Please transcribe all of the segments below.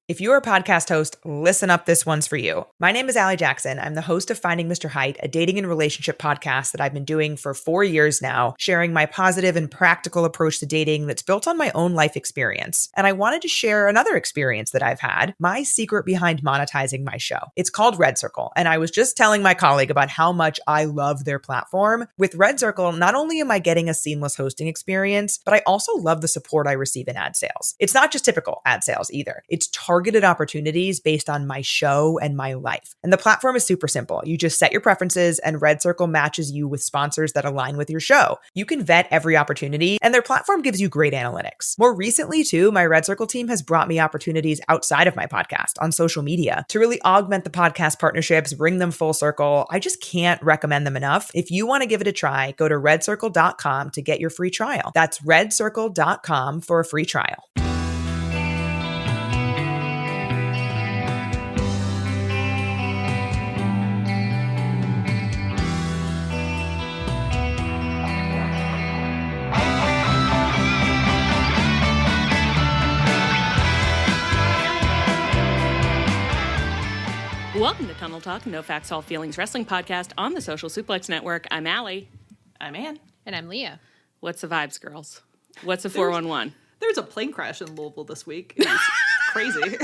If you're a podcast host, listen up, this one's for you. My name is Allie Jackson. I'm the host of Finding Mr. Height, a dating and relationship podcast that I've been doing for 4 years now, sharing my positive and practical approach to dating that's built on my own life experience. And I wanted to share another experience that I've had, my secret behind monetizing my show. It's called Red Circle, and I was just telling my colleague about how much I love their platform. With Red Circle, not only am I getting a seamless hosting experience, but I also love the support I receive in ad sales. It's not just typical ad sales either. It's targeted opportunities based on my show and my life. And the platform is super simple. You just set your preferences and Red Circle matches you with sponsors that align with your show. You can vet every opportunity and their platform gives you great analytics. More recently too, my Red Circle team has brought me opportunities outside of my podcast on social media to really augment the podcast partnerships, bring them full circle. I just can't recommend them enough. If you want to give it a try, go to redcircle.com to get your free trial. That's redcircle.com for a free trial. Welcome to Tunnel Talk, No Facts, All Feelings Wrestling Podcast on the Social Suplex Network. I'm Allie. I'm Ann. And I'm Leah. What's the vibes, girls? What's a 411? There's a plane crash in Louisville this week. It was crazy.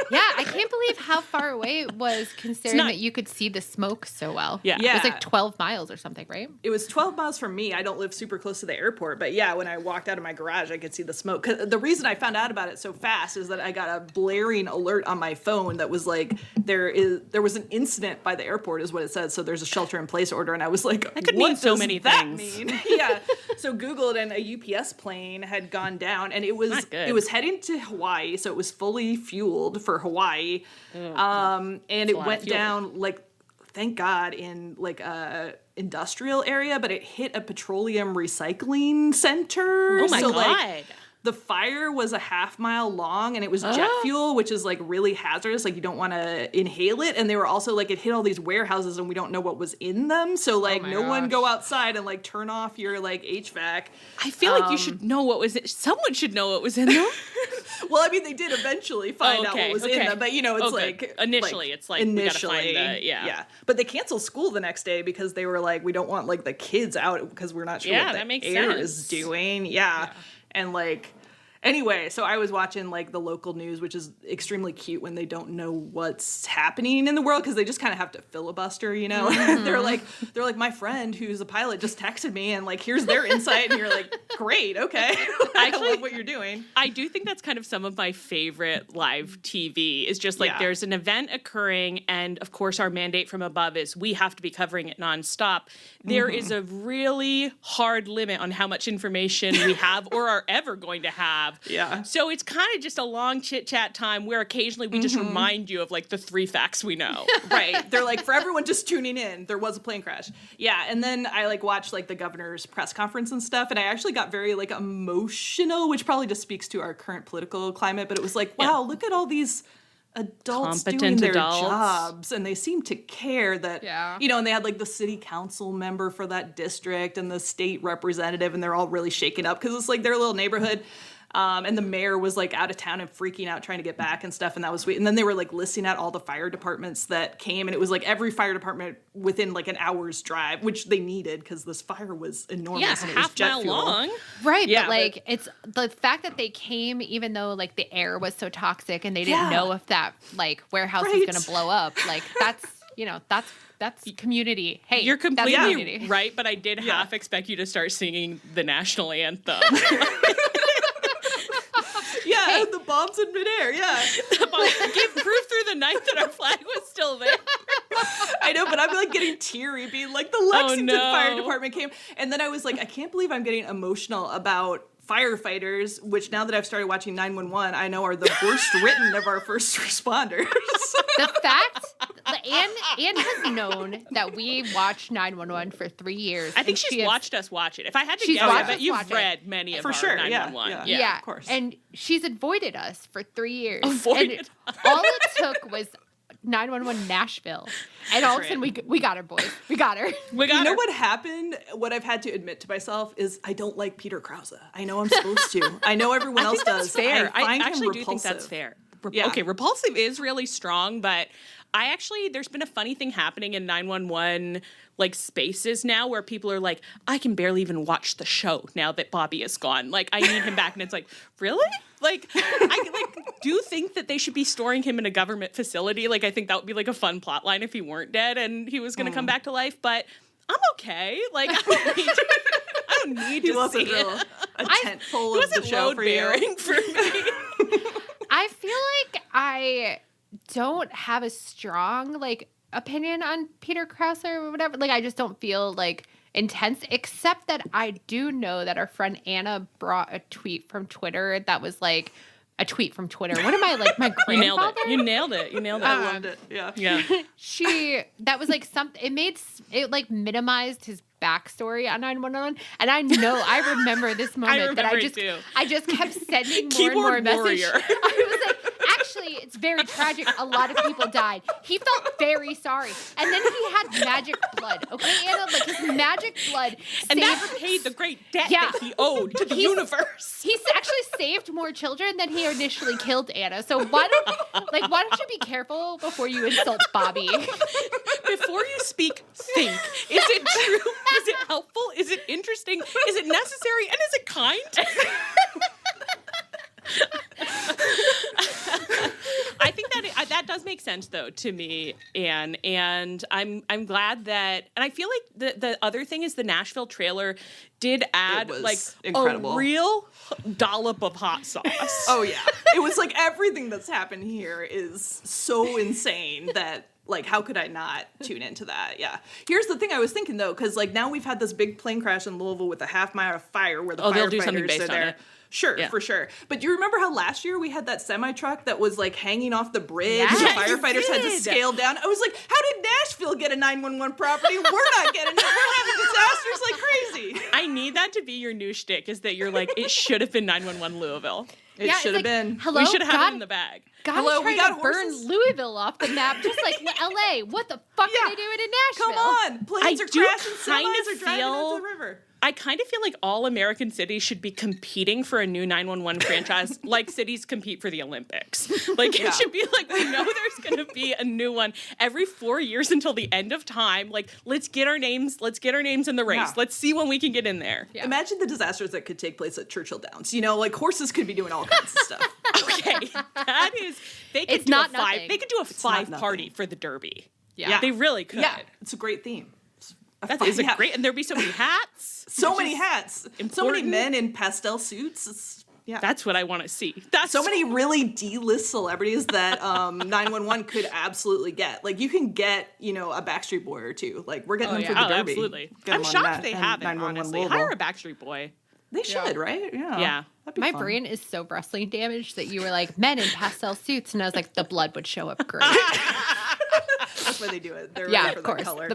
Yeah, I can't believe how far away it was considering that you could see the smoke so well. Yeah. It was like 12 miles or something, right? It was 12 miles from me. I don't live super close to the airport, but yeah, when I walked out of my garage, I could see the smoke. 'Cause the reason I found out about it so fast is that I got a blaring alert on my phone that was like, there was an incident by the airport is what it said. So there's a shelter in place order. And I was like, that could what mean so does many that things. mean? Yeah. So Googled and a UPS plane had gone down and it was heading to Hawaii. So it was fully fueled for Hawaii. And it went down like, thank God, in like a industrial area, but it hit a petroleum recycling center. Oh my God. Like, the fire was a half-mile long, and it was jet fuel, which is, like, really hazardous. Like, you don't want to inhale it. And they were also, like, it hit all these warehouses, and we don't know what was in them. So, like, one go outside and, like, turn off your, like, HVAC. I feel like you should know what was in. Someone should know what was in them. Well, I mean, they did eventually find out what was in them. But, you know, it's like... Initially, it's like, we gotta find the... Yeah. But they canceled school the next day because they were like, we don't want, like, the kids out because we're not sure what the air is doing. Yeah. And, like... Anyway, so I was watching, like, the local news, which is extremely cute when they don't know what's happening in the world because they just kind of have to filibuster, you know? Mm-hmm. they're like, my friend who's a pilot just texted me and, like, here's their insight. And you're like, great, okay. I love what you're doing. I do think that's kind of some of my favorite live TV is just, like, there's an event occurring and, of course, our mandate from above is we have to be covering it nonstop. There is a really hard limit on how much information we have or are ever going to have. Yeah. So it's kind of just a long chit-chat time where occasionally we just remind you of, like, the 3 facts we know. Right. They're like, for everyone just tuning in, there was a plane crash. Yeah, and then I, like, watched, like, the governor's press conference and stuff, and I actually got very, like, emotional, which probably just speaks to our current political climate, but it was like, wow, look at all these adults doing their jobs, and they seem to care that, you know, and they had, like, the city council member for that district and the state representative, and they're all really shaken up because it's, like, their little neighborhood. And the mayor was, like, out of town and freaking out trying to get back and stuff, and that was sweet. And then they were, like, listing out all the fire departments that came, and it was, like, every fire department within, like, an hour's drive, which they needed because this fire was enormous and it was jet fuel. Long. Right, but, like, it's the fact that they came even though, like, the air was so toxic and they didn't know if that, like, warehouse was going to blow up. Like, that's, you know, that's community. Hey, you're completely right, but I did half expect you to start singing the national anthem. Yeah, the bombs in midair, The bombs gave proof through the night that our flag was still there. I know, but I'm, like, getting teary being like, the Lexington Fire Department came. And then I was like, I can't believe I'm getting emotional about firefighters, which now that I've started watching 911, I know are the worst written of our first responders. The fact that Ann has known that we watched 911 for 3 years. I think she's watched us watch it. If I had to guess, I bet you've read many of our 911. Yeah, of course. And she's avoided us for 3 years. Avoided and all it took was 911 Nashville. And all of a sudden, we got her, boys. We got her. You know what happened? What I've had to admit to myself is I don't like Peter Krause. I know I'm supposed to. I know everyone else does. Fair. I find actually him do repulsive. think that's fair. okay, repulsive is really strong, but there's been a funny thing happening in 911 like spaces now where people are like, I can barely even watch the show now that Bobby is gone. Like, I need him back. And it's like, really? Like, I do think that they should be storing him in a government facility. Like, I think that would be like a fun plot line if he weren't dead and he was going to come back to life. But I'm okay. Like, I don't need to see it. A tent pole of the show for you. For me. I feel like I don't have a strong like opinion on Peter Krauser or whatever. Like, I just don't feel like intense, except that I do know that our friend Anna brought a tweet from Twitter that was like a tweet from Twitter. What am I, like, my grandfather? You nailed it. I loved it. Yeah. That was like something, it like minimized his backstory on 911. And I remember this moment I just kept sending more and more messages. I was like, actually, it's very tragic. A lot of people died. He felt very sorry. And then he had magic blood. Okay, Anna? Like, his magic blood and that repaid the great debt that he owed to the universe. He's actually saved more children than he initially killed, Anna. So why don't you be careful before you insult Bobby? Before you speak, think. Is it true? Is it helpful? Is it interesting? Is it necessary? And is it kind? I think that does make sense though to me, Anne, and I'm glad that, and I feel like the other thing is the Nashville trailer did add like incredible. A real dollop of hot sauce. Oh yeah, it was like everything that's happened here is so insane that. Like, how could I not tune into that? Yeah. Here's the thing I was thinking, though, because, like, now we've had this big plane crash in Louisville with a half-mile of fire where the firefighters are there. Sure, for sure. But do you remember how last year we had that semi-truck that was, like, hanging off the bridge? Yes, and the firefighters had to scale down. I was like, how did Nashville get a 911 property? We're not getting it. We're having disasters like crazy. I need that to be your new shtick, is that you're like, it should have been 911 Louisville. It should have been. Hello? We should have had it in the bag. God is trying to burn Louisville off the map, just like LA. What the fuck are they doing in Nashville? Come on. Planes are crashing, semis are driving into the river. I kind of feel like all American cities should be competing for a new 911 franchise like cities compete for the Olympics. Like, it should be like, we know there's going to be a new one every 4 years until the end of time. Like, let's get our names in the race. Yeah. Let's see when we can get in there. Yeah. Imagine the disasters that could take place at Churchill Downs. You know, like, horses could be doing all kinds of stuff. Okay. That is, they could do a five party for the Derby. Yeah. They really could. Yeah. It's a great theme. That is great, and there'd be so many hats. So many hats. Important. So many men in pastel suits. That's what I want to see. So many really D-list celebrities that 911 could absolutely get. Like, you can get, a Backstreet Boy or two. Like, we're getting them for the Derby. Absolutely. I'm shocked they haven't, honestly. Louisville. Hire a Backstreet Boy. They should, right? Yeah. My brain is so wrestling damaged that you were like, men in pastel suits, and I was like, the blood would show up great. That's why they do it. They're ready for of course. The color. The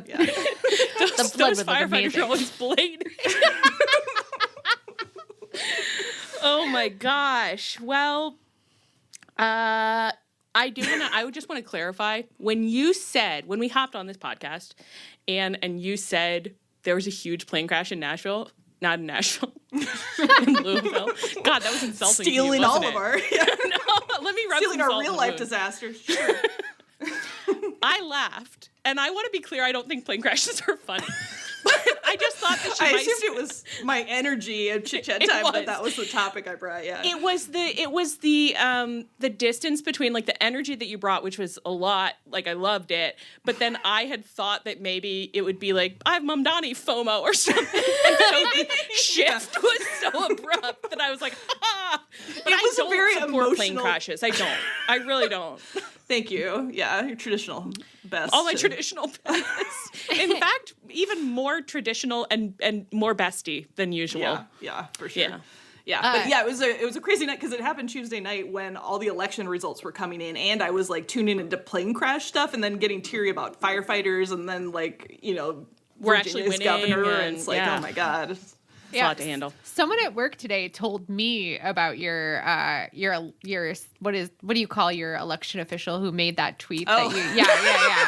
blood would look amazing. Firefighters are always blade. Oh my gosh. Well, I would just want to clarify, when we hopped on this podcast and you said there was a huge plane crash in Nashville, not in Nashville, in Louisville. God, that was insulting. Stealing all of our, no, let me rub stealing our real life disasters. Sure. I laughed, and I want to be clear, I don't think plane crashes are funny. But I just thought that I assumed it was my energy of Chitchat Time, that was the topic I brought, yeah. It was the distance between, like, the energy that you brought, which was a lot, like, I loved it, but then I had thought that maybe it would be like, I have Mamdani FOMO or something, and so the shift was so abrupt that I was like, ah! But I don't very support plane crashes. I don't. I really don't. Thank you. Yeah, your traditional best. All my traditional best. In fact, even more traditional and more bestie than usual. Yeah, for sure. Yeah, but it was a crazy night because it happened Tuesday night when all the election results were coming in, and I was like tuning into plane crash stuff and then getting teary about firefighters, and then, like, we're actually winning, governor, and it's like, oh my god. It's a lot to handle. Someone at work today told me about your what do you call your election official who made that tweet? Oh. Yeah.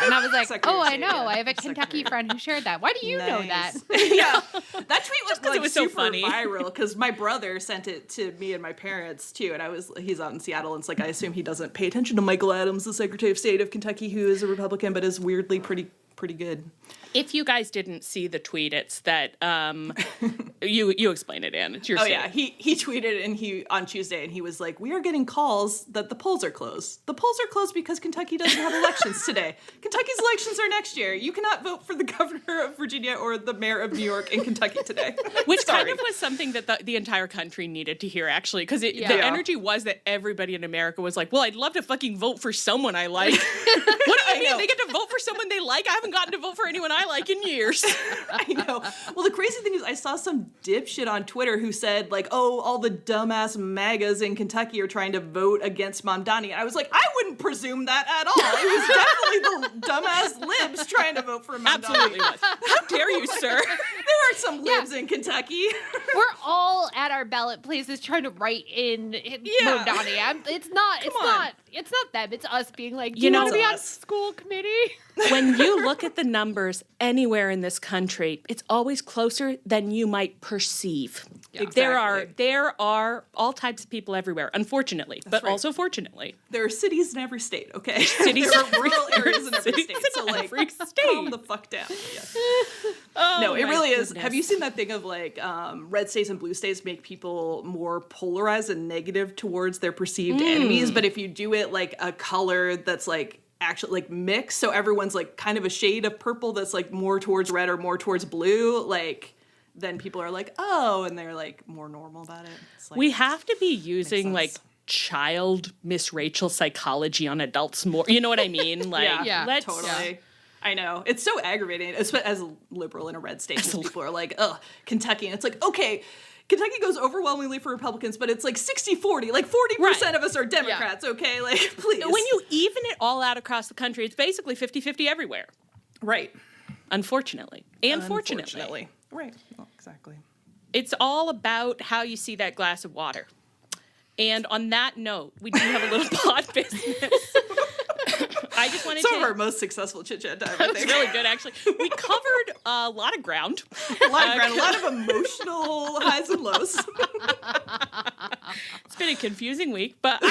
And I was like, Secretary I of know. State, yeah. I have a Kentucky friend who shared that. Why do you know that? Yeah, that tweet was like it was so super funny. viral because my brother sent it to me and my parents too, and he's out in Seattle, and it's like I assume he doesn't pay attention to Michael Adams, the Secretary of State of Kentucky, who is a Republican but is weirdly pretty good. If you guys didn't see the tweet, it's that you explain it, Ann. It's your Yeah, he tweeted and on Tuesday, and he was like, "We are getting calls that the polls are closed. The polls are closed because Kentucky doesn't have elections today. Kentucky's elections are next year. You cannot vote for the governor of Virginia or the mayor of New York in Kentucky today." Which kind of was something that the entire country needed to hear, actually, because the energy was that everybody in America was like, "Well, I'd love to fucking vote for someone I like." What do you mean? They get to vote for someone they like? I haven't gotten to vote for anyone I like in years. I know. Well, the crazy thing is I saw some dipshit on Twitter who said, like, oh, all the dumbass MAGAs in Kentucky are trying to vote against Mamdani. And I was like, I wouldn't presume that at all. It was definitely the dumbass libs trying to vote for Mamdani. Absolutely was. How dare you, sir? There are some libs in Kentucky. We're all at our ballot places trying to write in Mamdani. It's not them. It's us being like, do you want to be on school committee? When you look at the numbers anywhere in this country, it's always closer than you might perceive. Yeah. Exactly. There are all types of people everywhere, unfortunately, but also fortunately. There are cities in every state, okay? Cities there are rural areas in every state. So, like, every state. calm the fuck down. Yeah. No, it really is. Have you seen that thing of, like, red states and blue states make people more polarized and negative towards their perceived enemies? But if you do it, like, a color that's, like, actually like mixed, so everyone's like kind of a shade of purple that's like more towards red or more towards blue, like then people are like, oh, and they're like more normal about it. It's like, we have to be using like child Miss Rachel psychology on adults more. You know what I mean? Like, let's totally. Yeah. I know. It's so aggravating, as a liberal in a red state, because people are like, ugh, Kentucky. And it's like, okay, Kentucky goes overwhelmingly for Republicans, but it's like 60-40. Like 40% of us are Democrats, okay? Like, please. When you even it all out across the country, it's basically 50-50 everywhere. Right. Unfortunately. And fortunately. Right. Well, exactly. It's all about how you see that glass of water. And on that note, we do have a little pod business. I just wanted Some of our most successful Chitchat Time, I think. It's really good, actually. We covered a lot of ground. A lot of emotional highs and lows. It's been a confusing week, but I'm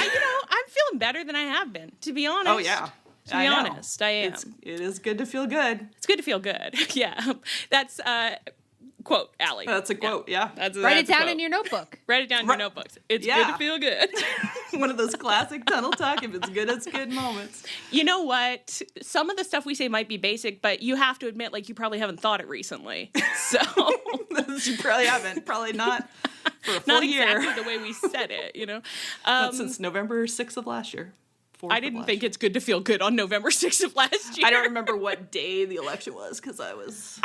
feeling better than I have been, to be honest. Oh, yeah. To be honest, I am. It is good to feel good. It's good to feel good. Yeah. That's quote, Allie. That's a quote, yeah. Write it down in your notebook. Write it down in your notebooks. It's good to feel good. One of those classic tunnel talk, if it's good moments. You know what? Some of the stuff we say might be basic, but you have to admit, like, you probably haven't thought it recently. So you probably haven't. Probably not for a full year. Not exactly the way we said it, you know? Not since November 6th of last year. I didn't think it's good to feel good on November 6th of last year. I don't remember what day the election was because I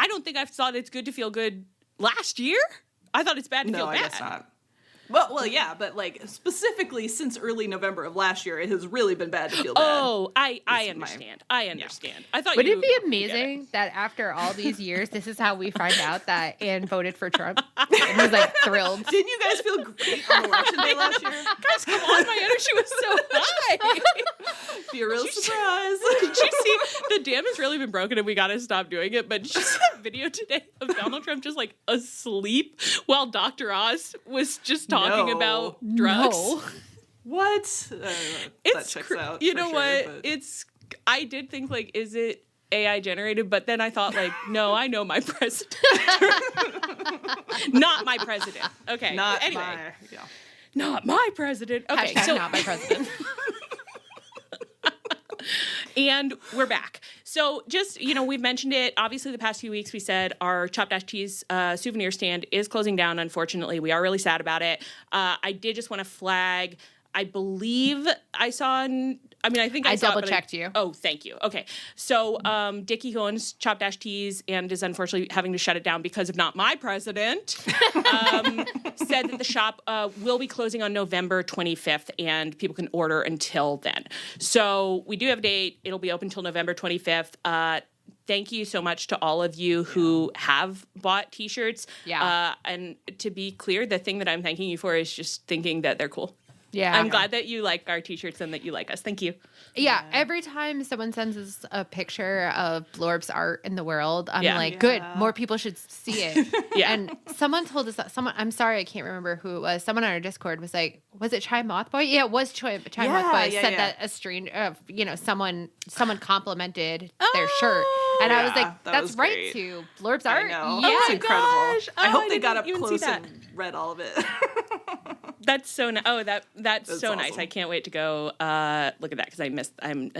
don't think I've thought it's good to feel good last year. I thought it's bad to feel bad. No, I guess not. Well, yeah, but like specifically since early November of last year, it has really been bad to feel bad. Oh, I understand. I understand. Yeah. I thought. Would it be amazing that after all these years, this is how we find out that Anne voted for Trump and was like thrilled? Didn't you guys feel great on election day last year? Guys, come on, my energy was so high. Be a real surprise. Did you see the dam has really been broken and we gotta stop doing it? But did you see that video today of Donald Trump just like asleep while Dr. Oz was just talking about drugs? No. What? That checks out. You know what? But I did think like, is it AI generated? But then I thought like, no, I know my president. Not my president. Okay. Not my president. Okay. Hashtag not my president. And we're back. So just, we've mentioned it. Obviously, the past few weeks, we said our Chop Dash Cheese souvenir stand is closing down, unfortunately. We are really sad about it. I did just want to flag, I believe I saw I double-checked you. Oh, thank you. Okay. So Dickie, who owns Chop Dash Teas and is unfortunately having to shut it down because of not my president, said that the shop will be closing on November 25th and people can order until then. So we do have a date. It'll be open until November 25th. thank you so much to all of you who have bought t-shirts. Yeah. And to be clear, the thing that I'm thanking you for is just thinking that they're cool. Yeah. I'm glad that you like our t-shirts and that you like us. Thank you. Yeah. Every time someone sends us a picture of Blorb's art in the world, I'm like, good. More people should see it. And someone told us that I'm sorry, I can't remember who it was. Someone on our Discord was like, was it Chai Mothboy? Yeah, it was Chai Mothboy said that a stream of, someone complimented their shirt. And I was like, that's right to Blorb's art. Yeah. That's incredible. Gosh. I hope they got didn't up even close see that. and read all of it. That's so nice. Oh, that's so awesome. nice. I can't wait to go look at that because I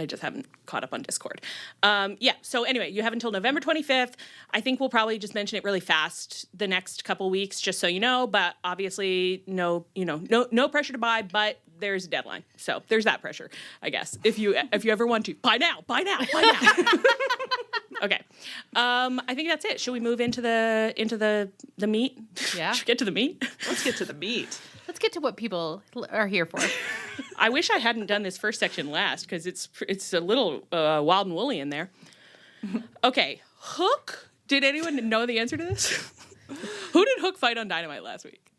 just haven't caught up on Discord. So anyway, you have until November 25th. I think we'll probably just mention it really fast the next couple weeks, just so you know. But obviously, no pressure to buy. But there's a deadline, so there's that pressure, I guess. If you ever want to buy now. Okay. I think that's it. Should we move into the meat? Yeah. Should we get to the meat? Let's get to the meat. Let's get to what people are here for. I wish I hadn't done this first section last because it's a little wild and woolly in there. Okay, Hook. Did anyone know the answer to this? Who did Hook fight on Dynamite last week?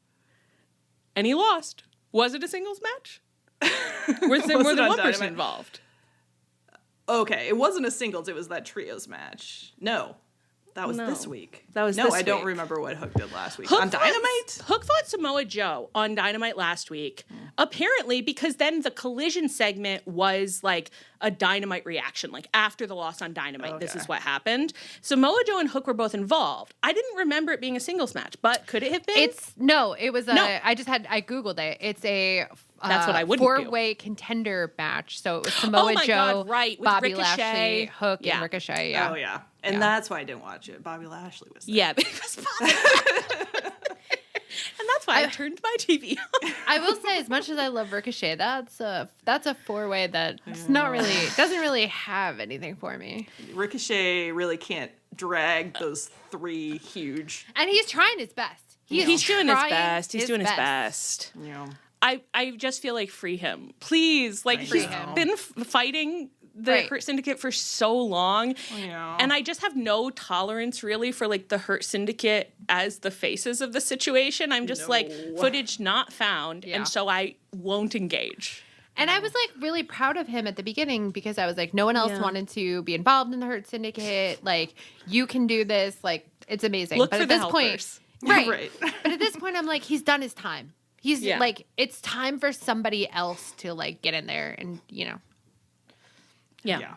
And he lost. Was it a singles match? Was there more than one person involved? Okay, it wasn't a singles. It was that trios match. No. That was this week. That was no, this I week. don't remember what Hook did last week. On Dynamite? Hook fought Samoa Joe on Dynamite last week. Apparently, because then the collision segment was like a Dynamite reaction. Like after the loss on Dynamite, this is what happened. Samoa Joe and Hook were both involved. I didn't remember it being a singles match, but could it have been? It was I Googled it. It's a that's what I wouldn't do. 4-way contender match. So it was Samoa Joe, right. With Bobby Ricochet. Lashley, Hook, and Ricochet. Yeah. Oh, yeah. And that's why I didn't watch it. Bobby Lashley was there. Yeah, because and that's why I turned my TV on. I will say, as much as I love Ricochet, that's a 4-way that doesn't really have anything for me. Ricochet really can't drag those 3 huge. And he's trying his best. He's doing his best. He's doing his best. Yeah. I just feel like free him, please. Like he's been fighting the Hurt Syndicate for so long, and I just have no tolerance really for like the Hurt Syndicate as the faces of the situation. I'm just like footage not found, and so I won't engage. And I was like really proud of him at the beginning because I was like, no one else wanted to be involved in the Hurt Syndicate. Like, you can do this. Like, it's amazing. Look but for at the this helpers. point, right? But at this point, I'm like, he's done his time. He's like, it's time for somebody else to like get in there and Yeah,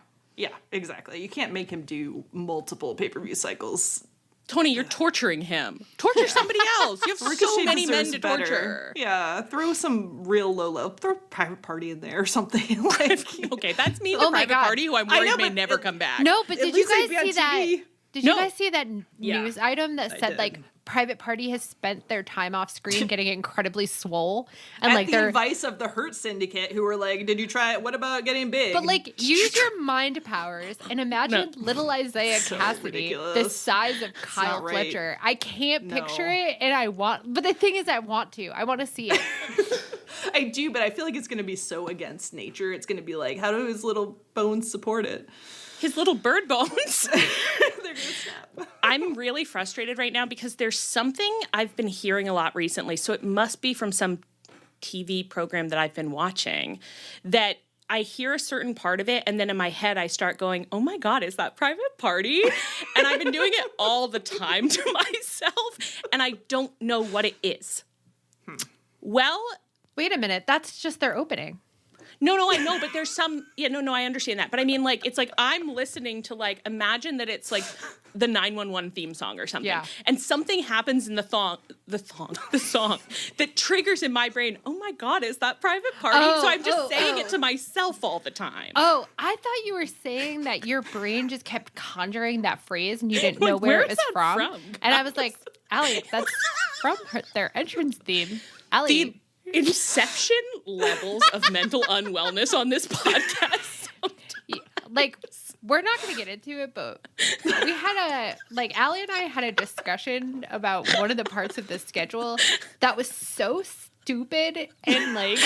exactly. You can't make him do multiple pay-per-view cycles. Tony, you're torturing him. Torture somebody else. You have so many men to torture. Yeah, throw some real low. Throw Private Party in there or something. Like, okay, that's me, the Private Party, who I'm worried may never come back. No, but did you guys see that? Did you guys see that news item that said like Private Party has spent their time off screen getting incredibly swole and at like the advice of the Hurt Syndicate, who were like, "Did you try it? What about getting big?" But like, use your mind powers and imagine little Isaiah Cassidy, the size of Kyle Fletcher. I can't picture it, and but the thing is, I want to see it. I do, but I feel like it's going to be so against nature. It's going to be like, how do his little bones support it? His little bird bones. They're going to snap. I'm really frustrated right now because there's something I've been hearing a lot recently. So it must be from some TV program that I've been watching that I hear a certain part of it. And then in my head, I start going, oh my God, is that Private Party? And I've been doing it all the time to myself. And I don't know what it is. Well, wait a minute. That's just their opening. No, I know, but there's some, I understand that. But I mean, like, it's like I'm listening to, like, imagine that it's like the 911 theme song or something. Yeah. And something happens in the song that triggers in my brain, oh my God, is that Private Party? So I'm just saying it to myself all the time. Oh, I thought you were saying that your brain just kept conjuring that phrase and you didn't know where it was from. And I was like, Allie, that's from their entrance theme. Allie. Inception levels of mental unwellness on this podcast. Like, we're not going to get into it, but we had Allie and I had a discussion about one of the parts of the schedule that was so stupid and like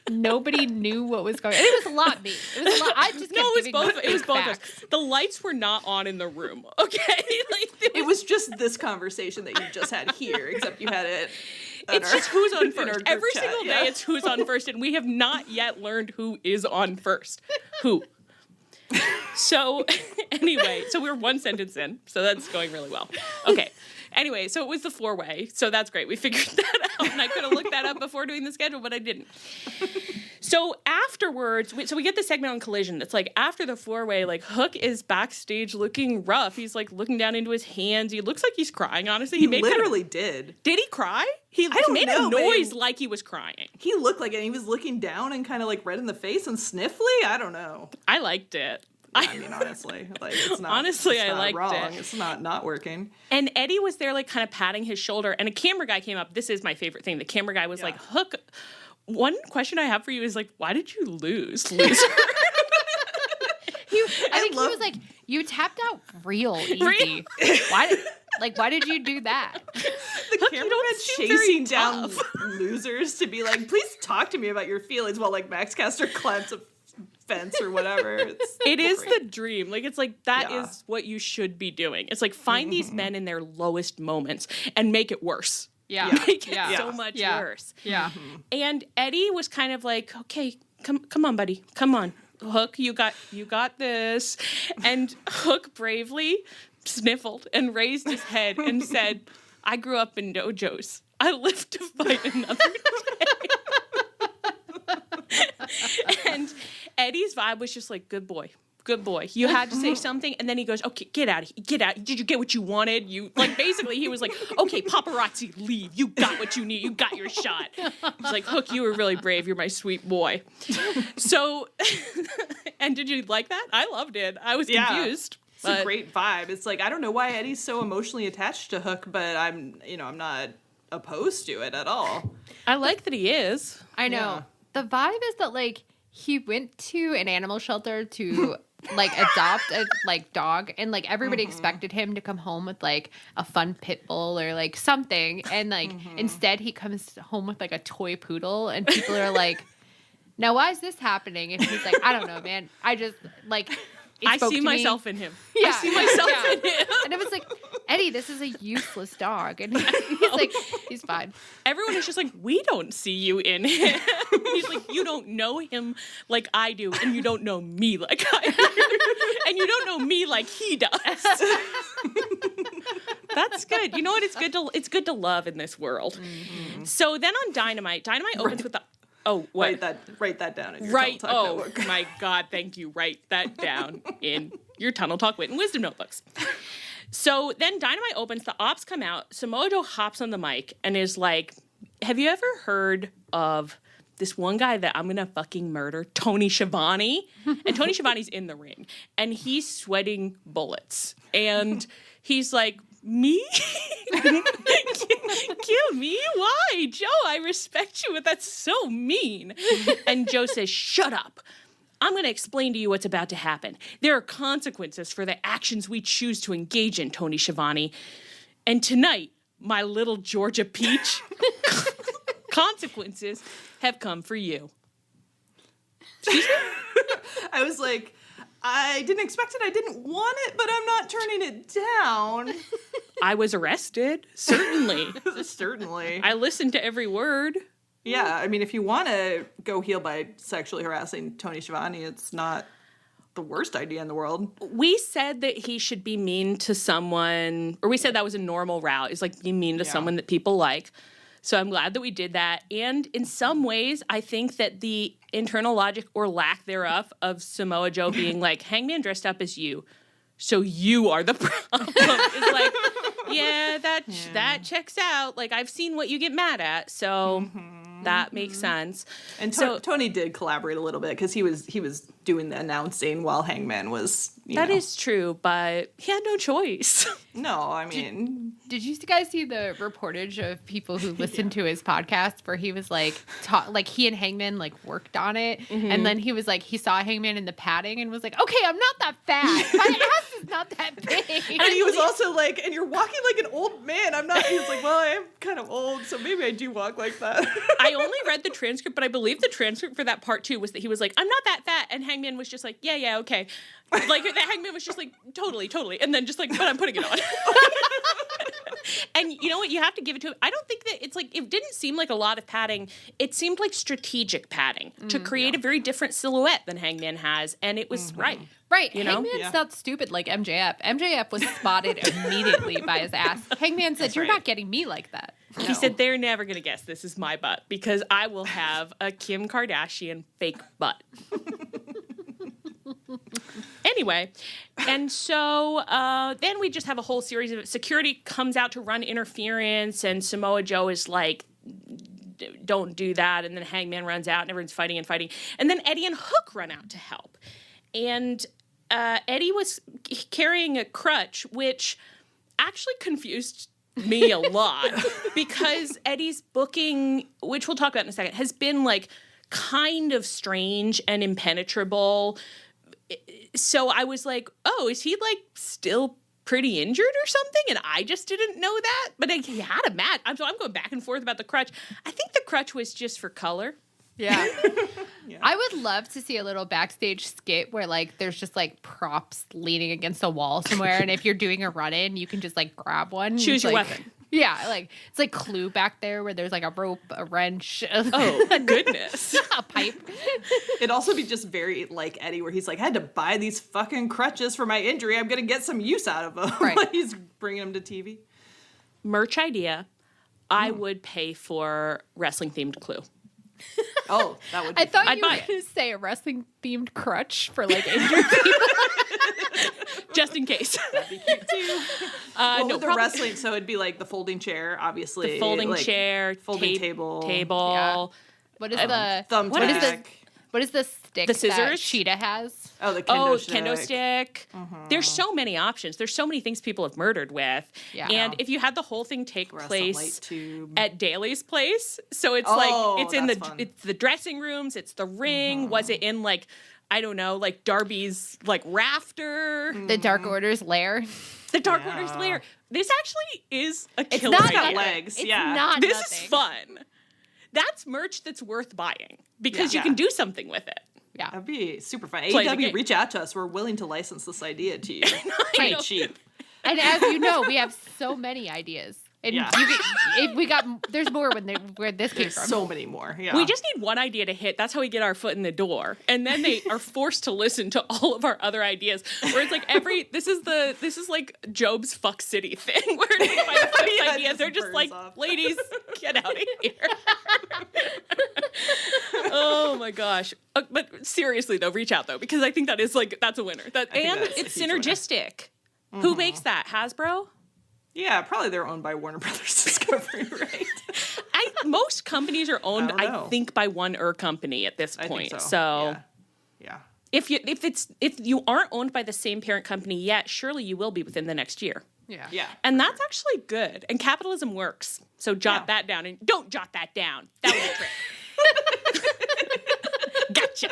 nobody knew what was going on. It was a lot me. It was a lot. I just kept it was both of us. The lights were not on in the room. Okay, like it was just this conversation that you just had here, except you had it. It's just who's on first. Every single day it's who's on first, and we have not yet learned who is on first. Who? So anyway, so we're one sentence in, so that's going really well. Okay. Anyway, so it was the 4-way, so that's great. We figured that out, and I could have looked that up before doing the schedule, but I didn't. So afterwards, we get the segment on Collision that's like after the 4-way, like Hook is backstage looking rough. He's like looking down into his hands. He looks like he's crying, honestly. He literally did. Did he cry? He made a noise like he was crying. He looked like it. He was looking down and kind of like red in the face and sniffly. I don't know. I liked it. I mean, honestly, like it's not. Honestly, it's not I liked wrong. it. It's not working. And Eddie was there, like, kind of patting his shoulder, and a camera guy came up. This is my favorite thing. The camera guy was like, "Hook, one question I have for you is like, why did you lose, loser?" I think he was like, "You tapped out real easy. Why did you do that?" The cameraman chasing down losers to be like, "Please talk to me about your feelings," while like Max Caster climbs a fence or whatever. It is the dream. Like, it's like that is what you should be doing. It's like find these men in their lowest moments and make it worse. Yeah. Make it so much worse. Yeah. And Eddie was kind of like, okay, come on, buddy. Come on. Hook, you got this. And Hook bravely sniffled and raised his head and said, I grew up in dojos. I live to fight another day. And Eddie's vibe was just like, good boy. You had to say something. And then he goes, okay, get out. Did you get what you wanted? You like, basically he was like, okay, paparazzi, leave. You got what you need. You got your shot. He's like, Hook, you were really brave. You're my sweet boy. So, and did you like that? I loved it. I was confused. It's a great vibe. It's like, I don't know why Eddie's so emotionally attached to Hook, but I'm not opposed to it at all. I like that he is. I know. Yeah. The vibe is that like he went to an animal shelter to like adopt a like dog, and like everybody expected him to come home with like a fun pit bull or like something, and like instead he comes home with like a toy poodle, and people are like, now why is this happening? And he's like, I don't know, man. I just like I see myself in him. Yeah. I see myself in him. And it was like, Eddie, this is a useless dog. And he's like, he's fine. Everyone is just like, we don't see you in him. He's like, you don't know him like I do, and you don't know me like I do. And you don't know me like he does. That's good. You know what? It's good to love in this world. Mm-hmm. So then on Dynamite opens with the what? Write that down in your Tunnel Talk notebook. My God, thank you. Write that down in your Tunnel Talk Wit and Wisdom notebooks. So then Dynamite opens, the Opps come out, Samoa Joe hops on the mic and is like, have you ever heard of this one guy that I'm gonna fucking murder, Tony Schiavone? And Tony Schiavone's in the ring and he's sweating bullets. And he's like, me? Kill me? Why? Joe, I respect you, but that's so mean. And Joe says, shut up. I'm going to explain to you what's about to happen. There are consequences for the actions we choose to engage in, Tony Schiavone. And tonight, my little Georgia peach, consequences have come for you. Excuse me? I was like, I didn't expect it. I didn't want it, but I'm not turning it down. I was arrested. Certainly. Certainly. I listened to every word. Yeah, I mean, if you want to go heel by sexually harassing Tony Schiavone, it's not the worst idea in the world. We said that he should be mean to someone, or we said that was a normal route, is like be mean to someone that people like. So I'm glad that we did that. And in some ways, I think that the internal logic or lack thereof of Samoa Joe being like, Hangman dressed up as you, so you are the problem, is like, that checks out. Like, I've seen what you get mad at, so that makes sense. And so Tony did collaborate a little bit because he was doing the announcing while Hangman was, That is true, but he had no choice. No, I mean... Did you guys see the reportage of people who listened to his podcast where he was like, he and Hangman like worked on it, and then he was like, he saw Hangman in the padding and was like, okay, I'm not that fat. My ass is not that big. And he was also like, and you're walking like an old man. I'm not. He was like, well, I am kind of old, so maybe I do walk like that. I only read the transcript, but I believe the transcript for that part too was that he was like, I'm not that fat, and Hangman was just like, yeah, okay. Like the Hangman was just like, totally, and then just like, but I'm putting it on. And you know what? You have to give it to him. I don't think that it's like, it didn't seem like a lot of padding. It seemed like strategic padding to create a very different silhouette than Hangman has, and it was right. Right. You know? Hangman's not stupid like MJF. MJF was spotted immediately by his ass. Hangman said, you're not getting me like that. No. He said, they're never going to guess this is my butt because I will have a Kim Kardashian fake butt. Anyway, and so then we just have a whole series of security comes out to run interference, and Samoa Joe is like, don't do that. And then Hangman runs out and everyone's fighting. And then Eddie and Hook run out to help. And Eddie was carrying a crutch, which actually confused me a lot because Eddie's booking, which we'll talk about in a second, has been like kind of strange and impenetrable. So I was like, oh, is he like still pretty injured or something? And I just didn't know that. But he had a match. So I'm going back and forth about the crutch. I think the crutch was just for color. Yeah. I would love to see a little backstage skit where like there's just like props leaning against a wall somewhere, and if you're doing a run in, you can just like grab one. Choose your like, weapon. Yeah, like it's like Clue back there where there's like a rope, a wrench. Oh goodness, a pipe. It'd also be just very like Eddie, where he's like, I had to buy these fucking crutches for my injury. I'm gonna get some use out of them. Right. Like he's bringing them to TV. Merch idea. I would pay for wrestling themed Clue. Oh, that would be I thought I'd you were buy going to say a wrestling themed crutch for like injured people. Just in case. That'd be cute too. No, with the wrestling, so it'd be like the folding chair, obviously. The folding like, chair, folding table. Yeah. What is the thumbtack. What is the stick The scissors? that Cheetah has? Oh, the kendo stick. Kendo stick. There's so many options. There's so many things people have murdered with. Yeah. And if you had the whole thing take Light place tube. at Daly's place, so it's it's the dressing rooms, it's the ring. Was it in like, I don't know, like Darby's like rafter? The Dark Order's lair. The Dark Order's lair. This actually is a killer not idea. got legs. It's yeah. not This nothing. is fun. That's merch that's worth buying because you Yeah. can do something with it. Yeah. That'd be super fun. Play the AEW, game. reach out to us. We're willing to license this idea to you. Pretty cheap. And as you know, we have so many ideas. And Yeah. there's more where this came There's from. so many more. Yeah. We just need one idea to hit. That's how we get our foot in the door. And then they are forced to listen to all of our other ideas. Where it's like this is like Job's Fuck City thing. Where by the fifth idea, they're just like, off. ladies, get out of here. Oh my gosh. But seriously though, reach out though, because I think that's a winner. And that's a it's huge winner. synergistic. Who makes that? Hasbro? Yeah, probably they're owned by Warner Brothers Discovery, right? Most companies are owned, I don't know. I think, by one company at this I point. think so. So Yeah. if you aren't owned by the same parent company yet, surely you will be within the next year. Yeah. Yeah. And that's actually good. And capitalism works. So jot that down. And don't jot that down. That was a trick. Gotcha.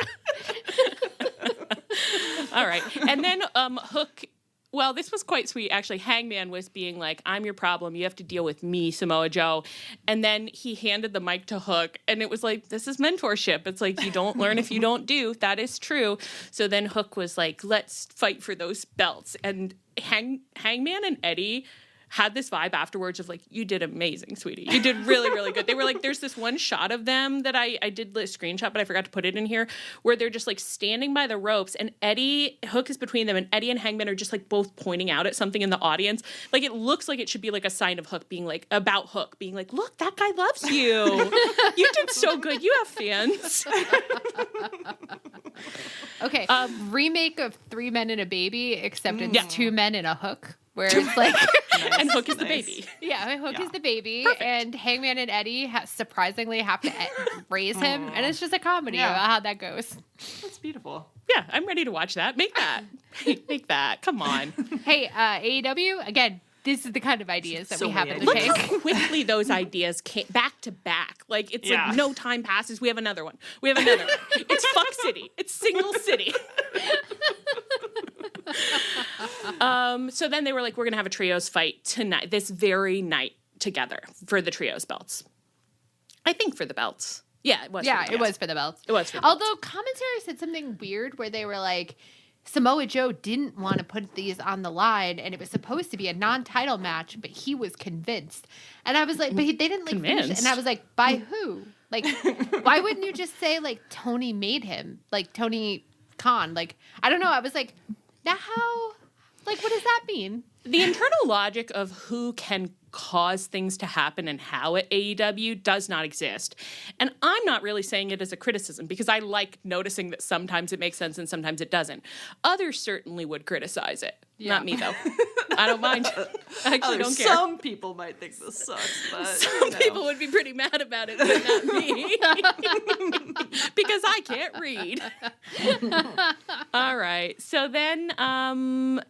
All right. And then Hook. Well, this was quite sweet, actually. Hangman was being like, I'm your problem. You have to deal with me, Samoa Joe. And then he handed the mic to Hook, and it was like, this is mentorship. It's like, you don't learn if you don't do. That is true. So then Hook was like, let's fight for those belts. And Hangman and Eddie had this vibe afterwards of like, you did amazing, sweetie. You did really, really good. They were like, there's this one shot of them that I did the screenshot, but I forgot to put it in here, where they're just like standing by the ropes, and Hook is between them, and Eddie and Hangman are just like both pointing out at something in the audience. Like it looks like it should be like a sign of Hook being like, about Hook being like, look, that guy loves you. You did so good. You have fans. Okay. Remake of 3 Men and a Baby, except it's 2 men and a hook. Where it's like Nice. And Hook is the baby. Yeah, Hook is the baby. Perfect. And Hangman and Eddie surprisingly have to raise him. And it's just a comedy about how that goes. That's beautiful. Yeah, I'm ready to watch that. Make that. Make that. Come on. Hey, AEW, again, this is the kind of ideas that we have in the tank. Look how quickly those ideas came back to back. Like, it's like no time passes. We have another one. It's Fuck City. It's Single City. So then they were like, we're going to have a trios fight tonight, this very night together for the trios belts. I think for the belts. Yeah, it was. Yeah, it was for the belts. It was for the belts. Although commentary said something weird where they were like, Samoa Joe didn't want to put these on the line, and it was supposed to be a non-title match, but he was convinced. And I was like, but they didn't like finish it. And I was like, by who? Like, why wouldn't you just say like Tony made him, like Tony Khan? Like, I don't know. I was like, now how? Like, what does that mean? The internal logic of who can cause things to happen and how at AEW does not exist. And I'm not really saying it as a criticism because I like noticing that sometimes it makes sense and sometimes it doesn't. Others certainly would criticize it. Yeah. Not me, though. I don't mind. I actually don't care. Some people might think this sucks, but some people would be pretty mad about it, but not me. Because I can't read. All right. So then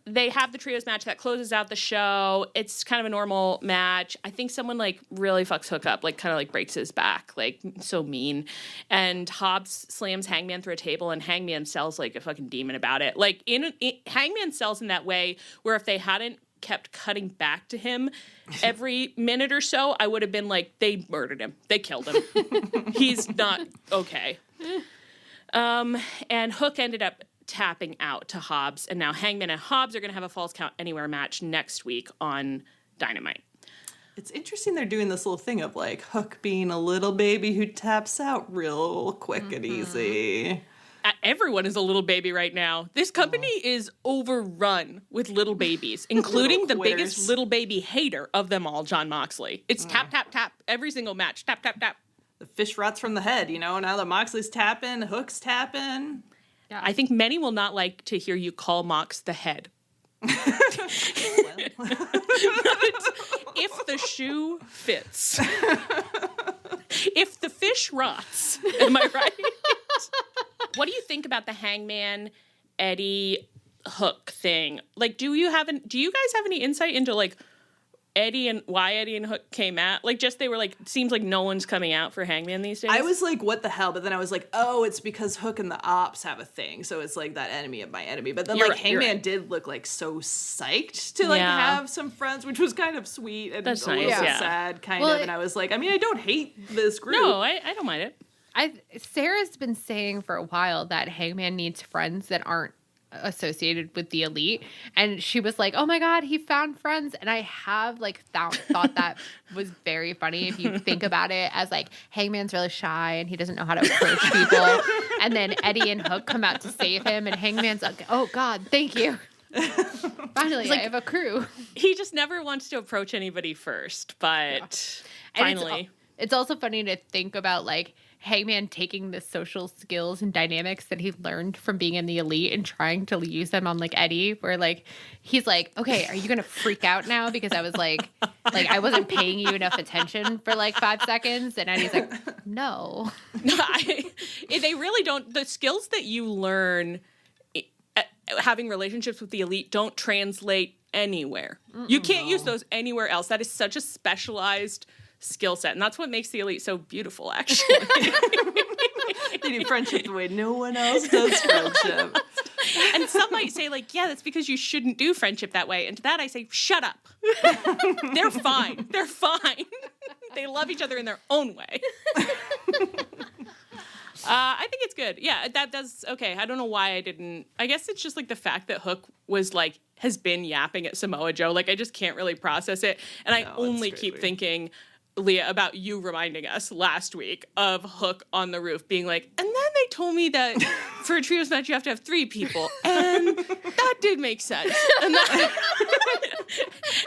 they have the trios match that closes out the show. It's kind of a normal match. I think someone like really fucks Hook up, like kind of like breaks his back, like so mean. And Hobbs slams Hangman through a table, and Hangman sells like a fucking demon about it. Like Hangman sells in that way where if they hadn't kept cutting back to him every minute or so, I would have been like, they murdered him. They killed him. He's not okay. And Hook ended up tapping out to Hobbs, and now Hangman and Hobbs are going to have a Falls Count Anywhere match next week on Dynamite. It's interesting they're doing this little thing of like Hook being a little baby who taps out real quick and easy. Everyone is a little baby right now. This company is overrun with little babies, including the biggest little baby hater of them all, Jon Moxley. It's tap, tap, tap. Every single match. Tap, tap, tap. The fish rots from the head, you know? Now that Moxley's tapping, Hook's tapping. Yeah. I think many will not like to hear you call Mox the head. If the shoe fits. If the fish rots. Am I right? What do you think about the Hangman Eddie Hook thing? Like, do you guys have any insight into like why Eddie and Hook came at? Like, just they were like, seems like no one's coming out for Hangman these days. I was like, what the hell? But then I was like, oh, it's because Hook and the Opps have a thing. So it's like that enemy of my enemy. But then Hangman did look like so psyched to like have some friends, which was kind of sweet and that's a little sad kind of. And I was like, I mean, I don't hate this group. No, I don't mind it. Sarah's been saying for a while that Hangman needs friends that aren't associated with the elite, and she was like, oh my god, he found friends. And I have like thought that was very funny if you think about it, as like Hangman's really shy and he doesn't know how to approach people, and then Eddie and Hook come out to save him, and Hangman's like, oh god, thank you. Finally, I have a crew. He just never wants to approach anybody first, but finally. It's also funny to think about like Hangman taking the social skills and dynamics that he learned from being in the elite and trying to use them on like Eddie, where like he's like, okay, are you gonna freak out now because I was like I wasn't paying you enough attention for like 5 seconds? And Eddie's like, no. They really don't. The skills that you learn having relationships with the elite don't translate anywore. You can't use those anywhere else. That is such a specialized skill set, and that's what makes the elite so beautiful, actually. They do friendship the way no one else does friendship. And some might say, like, yeah, that's because you shouldn't do friendship that way. And to that I say, shut up. They're fine. They're fine. They love each other in their own way. I think it's good. Yeah, that does. Okay, I don't know why I didn't. I guess it's just like the fact that Hook was like, has been yapping at Samoa Joe. Like, I just can't really process it. And I only keep thinking, Leah, about you reminding us last week of Hook on the roof being like, and then they told me that for a trios match you have to have 3 people, and that did make sense.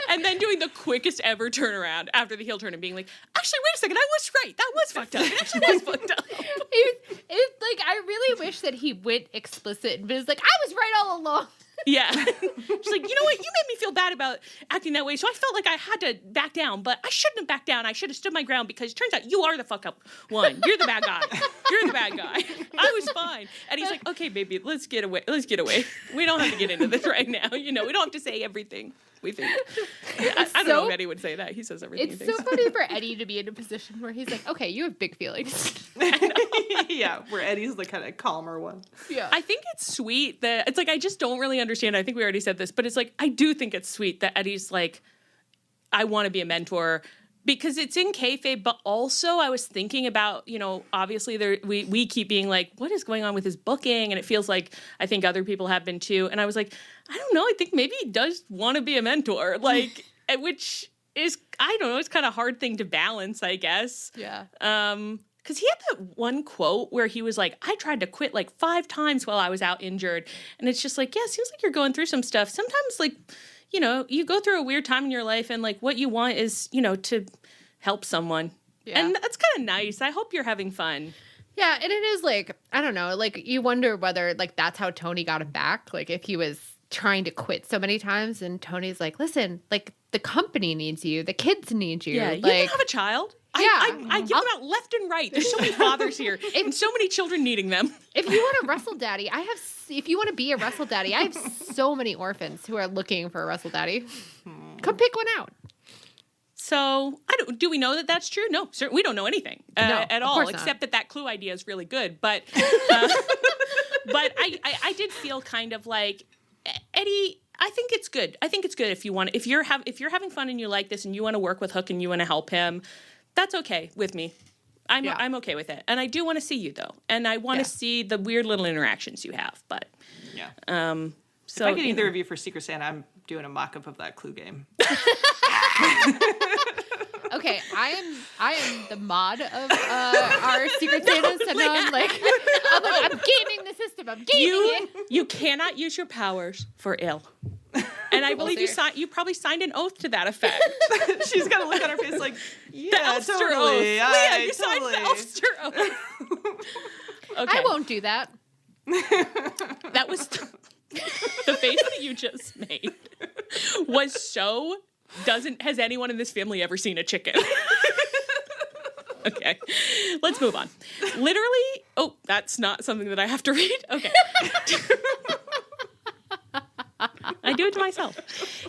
And then doing the quickest ever turnaround after the heel turn and being like, actually, wait a second, I was right. That was fucked up. It actually was fucked up. It's like, I really wish that he went explicit and was like, I was right all along. Yeah. She's like, you know what? You made me feel bad about acting that way, so I felt like I had to back down, but I shouldn't have backed down. I should have stood my ground because it turns out you are the fuck up one. You're the bad guy. You're the bad guy. I was fine. And he's like, okay, baby, let's get away. Let's get away. We don't have to get into this right now. You know, we don't have to say everything we think. I don't know if Eddie would say that. He says everything he thinks. It's so funny for Eddie to be in a position where he's like, okay, you have big feelings. Yeah, where Eddie's the kind of calmer one. Yeah. I think it's sweet that, it's like, I just don't really understand. I think we already said this, but it's like, I do think it's sweet that Eddie's like, I want to be a mentor. Because it's in kayfabe, but also I was thinking about, you know, obviously we keep being like, what is going on with his booking? And it feels like I think other people have been too. And I was like, I don't know. I think maybe he does want to be a mentor, like, which is, I don't know, it's kind of a hard thing to balance, I guess. Yeah. Because he had that one quote where he was like, I tried to quit like 5 times while I was out injured. And it's just like, yeah, it seems like you're going through some stuff. Sometimes, like, you know, you go through a weird time in your life and, like, what you want is, you know, to help someone. Yeah. And that's kind of nice. I hope you're having fun. Yeah, and it is, like, I don't know, like, you wonder whether, like, that's how Tony got him back. Like, if he was trying to quit so many times and Tony's like, listen, like, the company needs you. The kids need you. Yeah, like, you can have a child. Yeah. I give them out left and right. There's so many fathers here and so many children needing them. If you want a wrestle daddy, if you want to be a wrestle daddy, I have so many orphans who are looking for a wrestle daddy. Come pick one out. So, do we know that that's true? No, we don't know anything at all, except that Clue idea is really good. But but I did feel kind of like, Eddie, I think it's good. I think it's good if you're having fun and you like this and you want to work with Hook and you want to help him. That's okay with me. I'm okay with it. And I do want to see you, though. And I want to see the weird little interactions you have. But so if I get either of you for Secret Santa, I'm doing a mock-up of that Clue game. Okay, I am the mod of our Secret Santas, and I'm gaming the system. I'm gaming it. You cannot use your powers for ill. And I believe you probably signed an oath to that effect. She's got a look on her face like, yeah, the Elfster totally. Oath. Leah, you signed the Elfster Oath. Okay. I won't do that. That was the face that you just made was so. Has anyone in this family ever seen a chicken? Okay, let's move on. Literally, that's not something that I have to read. Okay. I do it to myself.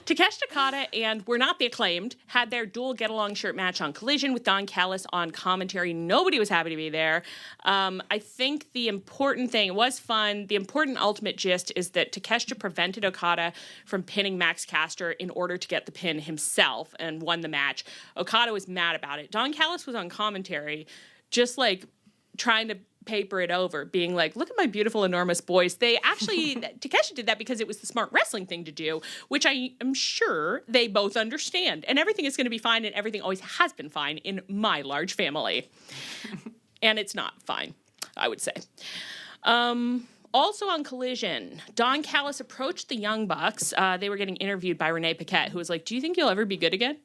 Takeshi Takada and We're Not the Acclaimed had their dual get-along shirt match on Collision with Don Callis on commentary. Nobody was happy to be there. I think the important thing, it was fun, the important ultimate gist is that Takeshi prevented Okada from pinning Max Caster in order to get the pin himself and won the match. Okada was mad about it. Don Callis was on commentary just like trying to paper it over, being like, look at my beautiful, enormous boys. They actually, Takeshi did that because it was the smart wrestling thing to do, which I am sure they both understand. And everything is going to be fine, and everything always has been fine in my large family. And it's not fine, I would say. Also on Collision, Don Callis approached the Young Bucks. They were getting interviewed by Renee Paquette, who was like, do you think you'll ever be good again?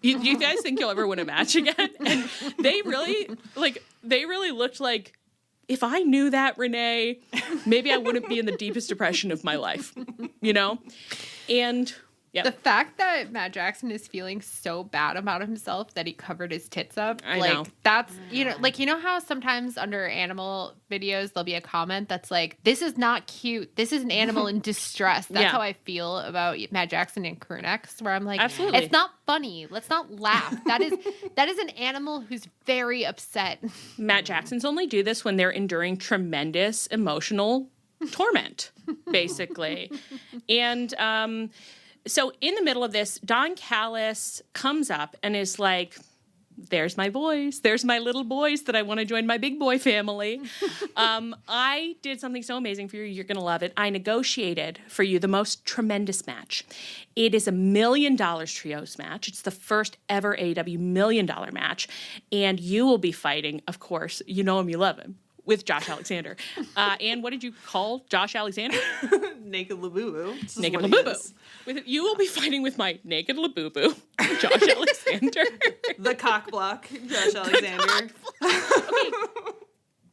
Do you guys think you'll ever win a match again? And they really looked like, if I knew that, Renee, maybe I wouldn't be in the deepest depression of my life, you know? And the fact that Matt Jackson is feeling so bad about himself that he covered his tits up, I know. That's, you know how sometimes under animal videos there'll be a comment that's like, this is not cute. This is an animal in distress. That's how I feel about Matt Jackson and Kurnex, where I'm like, absolutely, it's not funny. Let's not laugh. That is an animal who's very upset. Matt Jacksons only do this when they're enduring tremendous emotional torment, basically. And so in the middle of this, Don Callis comes up and is like, there's my boys. There's my little boys that I want to join my big boy family. I did something so amazing for you. You're going to love it. I negotiated for you the most tremendous match. It is $1 million trios match. It's the first ever AEW $1 million match. And you will be fighting, of course, you know him, you love him, with Josh Alexander. And what did you call Josh Alexander? Naked Labubu. Naked Labubu. You will be fighting with my Naked Labubu, Josh Alexander. The Cockblock, Josh Alexander. Okay.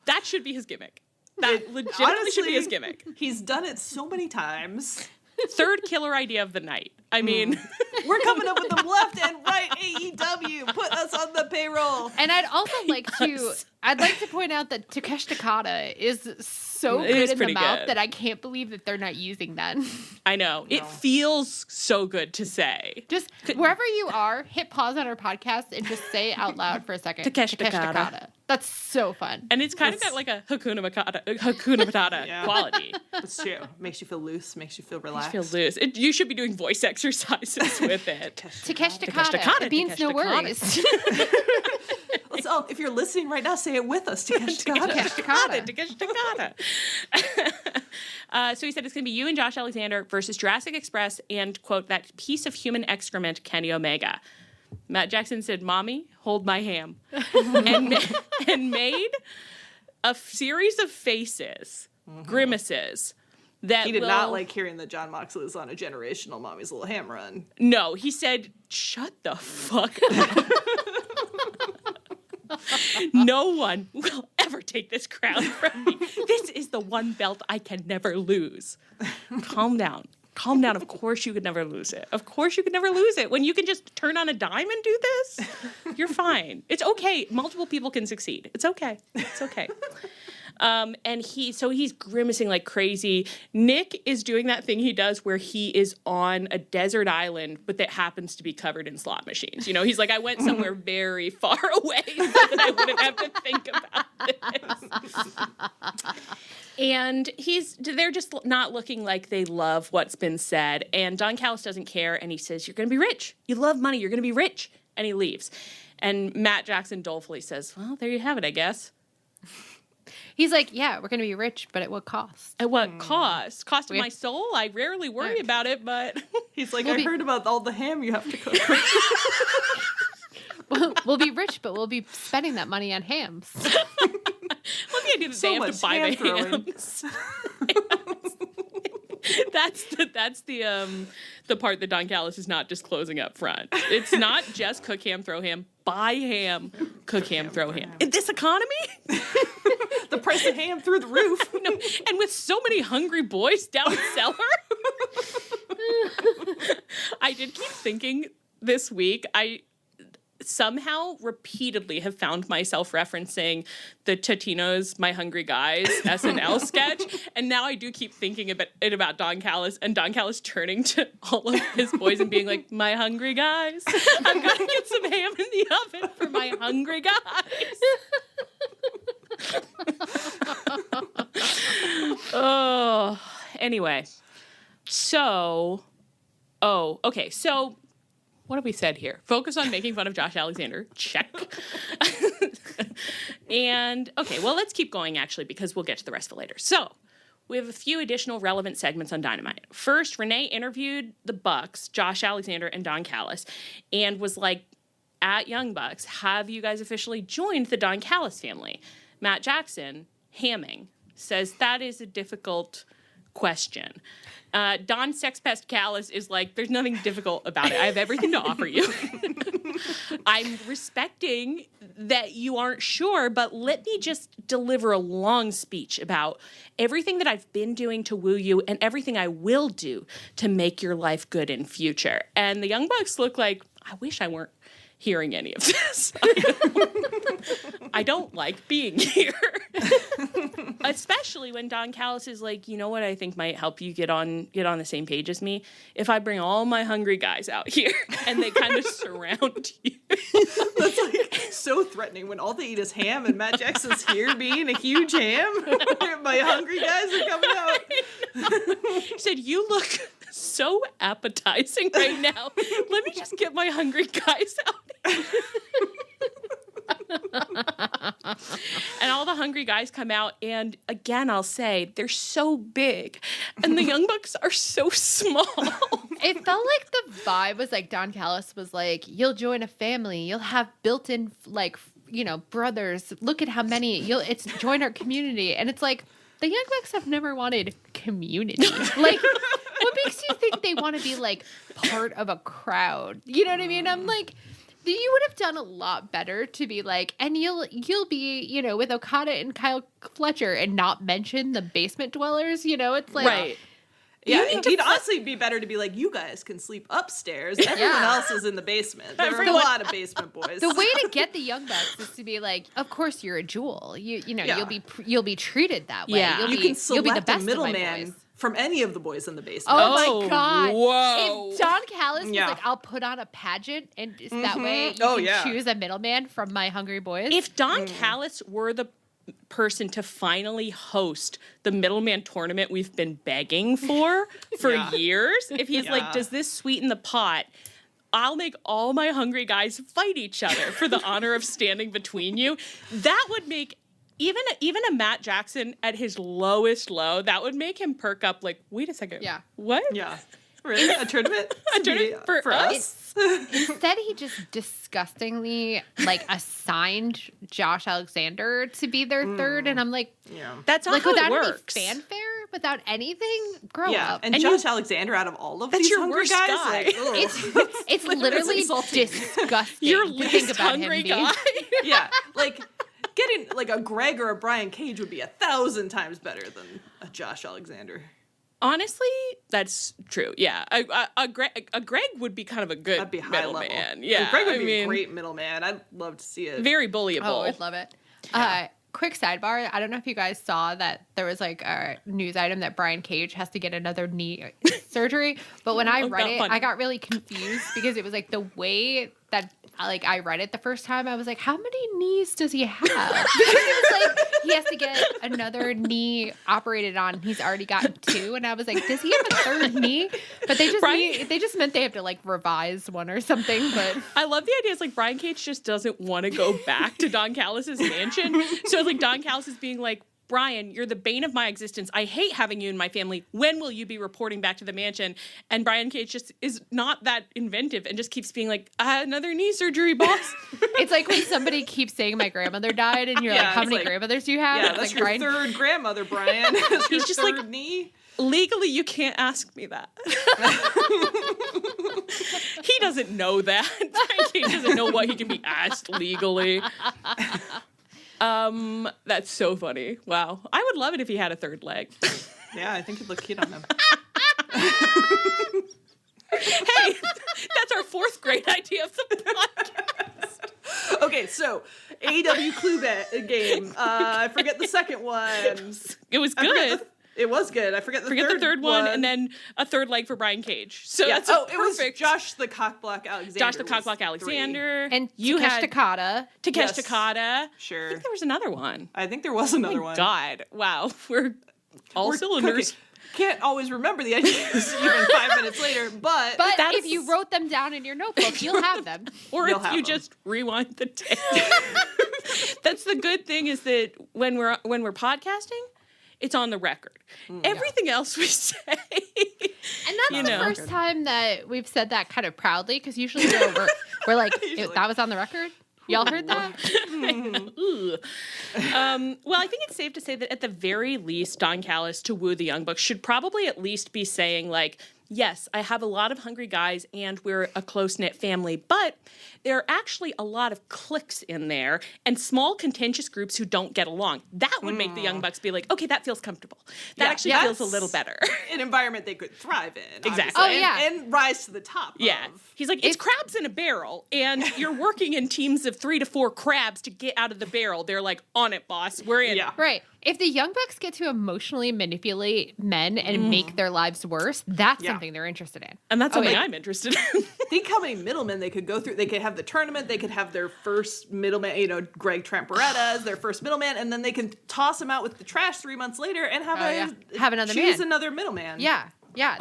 That should be his gimmick. That legitimately honestly, should be his gimmick. He's done it so many times. Third killer idea of the night. I mean, we're coming up with them left and right. AEW, put us on the payroll. And I'd also like to point out that Takeshita Takada is so good in the mouth that I can't believe that they're not using that. I know. No. It feels so good to say. Just wherever you are, hit pause on our podcast and just say it out loud for a second. Takeshita Takada. That's so fun. And it's kind of got like a Hakuna Matata quality. That's true. Makes you feel loose, makes you feel relaxed. Makes you feel loose. You should be doing voice exercises with it. Takeshita Takada. It means no worries. So if you're listening right now, say it with us. Takeshita Takada. So he said it's going to be you and Josh Alexander versus Jurassic Express and, quote, that piece of human excrement, Kenny Omega. Matt Jackson said, "Mommy, hold my ham," and made a series of faces, grimaces. That he did not like hearing that John Moxley was on a generational Mommy's Little Ham run. No, he said, "Shut the fuck up." No one will ever take this crown from me. This is the one belt I can never lose. Calm down. Calm down. Of course you could never lose it. Of course you could never lose it. When you can just turn on a dime and do this, you're fine. It's okay. Multiple people can succeed. It's okay. It's okay. And he's grimacing like crazy. Nick is doing that thing he does where he is on a desert island, but that happens to be covered in slot machines. You know, he's like, I went somewhere very far away so that I wouldn't have to think about this. And they're just not looking like they love what's been said. And Don Callis doesn't care. And he says, "You're going to be rich. You love money. You're going to be rich." And he leaves. And Matt Jackson dolefully says, "Well, there you have it, I guess." He's like, "Yeah, we're going to be rich, but at what cost?" At what cost? Cost of my soul? I rarely worry about it, but... He's like, I heard about all the ham you have to cook. We'll be rich, but we'll be spending that money on hams. Well, the idea that they have to buy the hams. That's the part that Don Callis is not disclosing up front. It's not just cook ham, throw ham, buy ham, cook ham, throw ham. In this economy? The price of ham through the roof. No, and with so many hungry boys down cellar. I did keep thinking this week, I somehow repeatedly have found myself referencing the Totino's My Hungry Guys SNL sketch, and now I do keep thinking about Don Callis, and Don Callis turning to all of his boys and being like, "My hungry guys, I've got to get some ham in the oven for my hungry guys." Oh, anyway, so what have we said here? Focus on making fun of Josh Alexander. Check. And, okay, well, let's keep going, actually, because we'll get to the rest of it later. So, we have a few additional relevant segments on Dynamite. First, Renee interviewed the Bucks, Josh Alexander and Don Callis, and was like, at Young Bucks, have you guys officially joined the Don Callis family? Matt Jackson, hamming, says that is a difficult question. Don Sexpest Callis is like, there's nothing difficult about it. I have everything to offer you. I'm respecting that you aren't sure, but let me just deliver a long speech about everything that I've been doing to woo you and everything I will do to make your life good in future. And the Young Bucks look like, I wish I weren't hearing any of this. I don't like being here. Especially when Don Callis is like, you know what I think might help you get on the same page as me? If I bring all my hungry guys out here and they kind of surround you. That's like so threatening when all they eat is ham and Matt Jackson's here being a huge ham. My hungry guys are coming out. He said, "You look so appetizing right now. Let me just get my hungry guys out." And all the hungry guys come out, and again, I'll say, they're so big, and the Young Bucks are so small. It felt like the vibe was like Don Callis was like, "You'll join a family. You'll have built-in, like, you know, brothers. Look at how many. It's join our community." And it's like, the Young Bucks have never wanted community. Like, what makes you think they want to be like part of a crowd? You know what I mean? I'm like, you would have done a lot better to be like, and you'll be, you know, with Okada and Kyle Fletcher and not mention the basement dwellers. You know, it's like, right. Yeah, it'd honestly be better to be like, you guys can sleep upstairs. Everyone else is in the basement. There are a lot of basement boys. The way to get the Young Bucks is to be like, of course you're a jewel. You know, you'll be treated that way. Yeah. You can select you'll be the best a middleman from any of the boys in the basement. Oh my God. Whoa. If Don Callis was like, I'll put on a pageant and that way you can choose a middleman from my hungry boys. If Don Callis were the person to finally host the middleman tournament we've been begging for years, if he's like, does this sweeten the pot? I'll make all my hungry guys fight each other for the honor of standing between you. That would make even a Matt Jackson at his lowest low, that would make him perk up like, wait a second. Yeah. What? Yeah. Really? A tournament? A tournament for us? Instead, he just disgustingly like assigned Josh Alexander to be their third, and I'm like, that's not like how without it works. any fanfare, without anything. Grow up. And Josh Alexander out of all of these hungry guys, guy. like, it's literally disgusting. Your to least think about hungry him being. guy. yeah, like getting like a Greg or a Brian Cage would be 1,000 times better than a Josh Alexander. Honestly, that's true. Yeah, a Greg would be kind of a good That'd be high middleman. level. Yeah, Greg would be a great middleman. I'd love to see it. Very bullyable. Oh, I'd love it. Quick sidebar. I don't know if you guys saw that there was like a news item that Brian Cage has to get another knee surgery. But when I read it, I got really confused because it was like the way that like I read it the first time, I was like, how many knees does he have? Because it was like he has to get another knee operated on. He's already gotten 2, and I was like, does he have a third knee? But they just meant they have to like revise one or something. But I love the idea. It's like Brian Cage just doesn't want to go back to Don Callis's mansion. So it's like Don Callis is being like, Brian, you're the bane of my existence. I hate having you in my family. When will you be reporting back to the mansion? And Brian Cage just is not that inventive and just keeps being like, another knee surgery, boss. It's like when somebody keeps saying my grandmother died and you're like, how many grandmothers do you have? Yeah, it's that's like, your Brian, third grandmother, Brian. He's just third like, knee. Legally, you can't ask me that. He doesn't know that. Brian Cage doesn't know what he can be asked legally. That's so funny. Wow. I would love it if he had a third leg. Yeah, I think he'd look cute on him. Hey, that's our 4th great idea of the podcast. Okay, so AEW Clue Game. I forget the second one. It was good. It was good. I forget the third one, and then a third leg for Brian Cage. So that's perfect. It was Josh the Cockblock Alexander. Josh the Cockblock Alexander. 3. And you Takesh had Takada. Takesh Takada. Sure. I think there was another one. I think there was another one. God. Wow. We're cylinders. Cooking. Can't always remember the ideas even 5 minutes later, but if you wrote them down in your notebook, you'll have them. Or if you just rewind the tape. That's the good thing is that when we're podcasting, it's on the record. Everything else we say. And that's the first time that we've said that kind of proudly, because usually we're like, that was on the record? Y'all heard that? Well, I think it's safe to say that at the very least, Don Callis to woo the Young Bucks should probably at least be saying like, yes, I have a lot of hungry guys and we're a close-knit family, but there are actually a lot of cliques in there and small contentious groups who don't get along. That would make the Young Bucks be like, okay, that feels comfortable. That actually feels a little better. An environment they could thrive in. Exactly. Oh, yeah. And rise to the top of. He's like, it's crabs in a barrel, and you're working in teams of 3 to 4 crabs to get out of the barrel. They're like, on it, boss. We're in. Yeah. Right. If the Young Bucks get to emotionally manipulate men and make their lives worse, that's something they're interested in. And that's something I'm interested in. Think how many middlemen they could go through. They could have the tournament. They could have their first middleman, Greg Tramparetta as their first middleman, and then they can toss him out with the trash 3 months later and have another choose man. another middleman. Yeah. Yeah,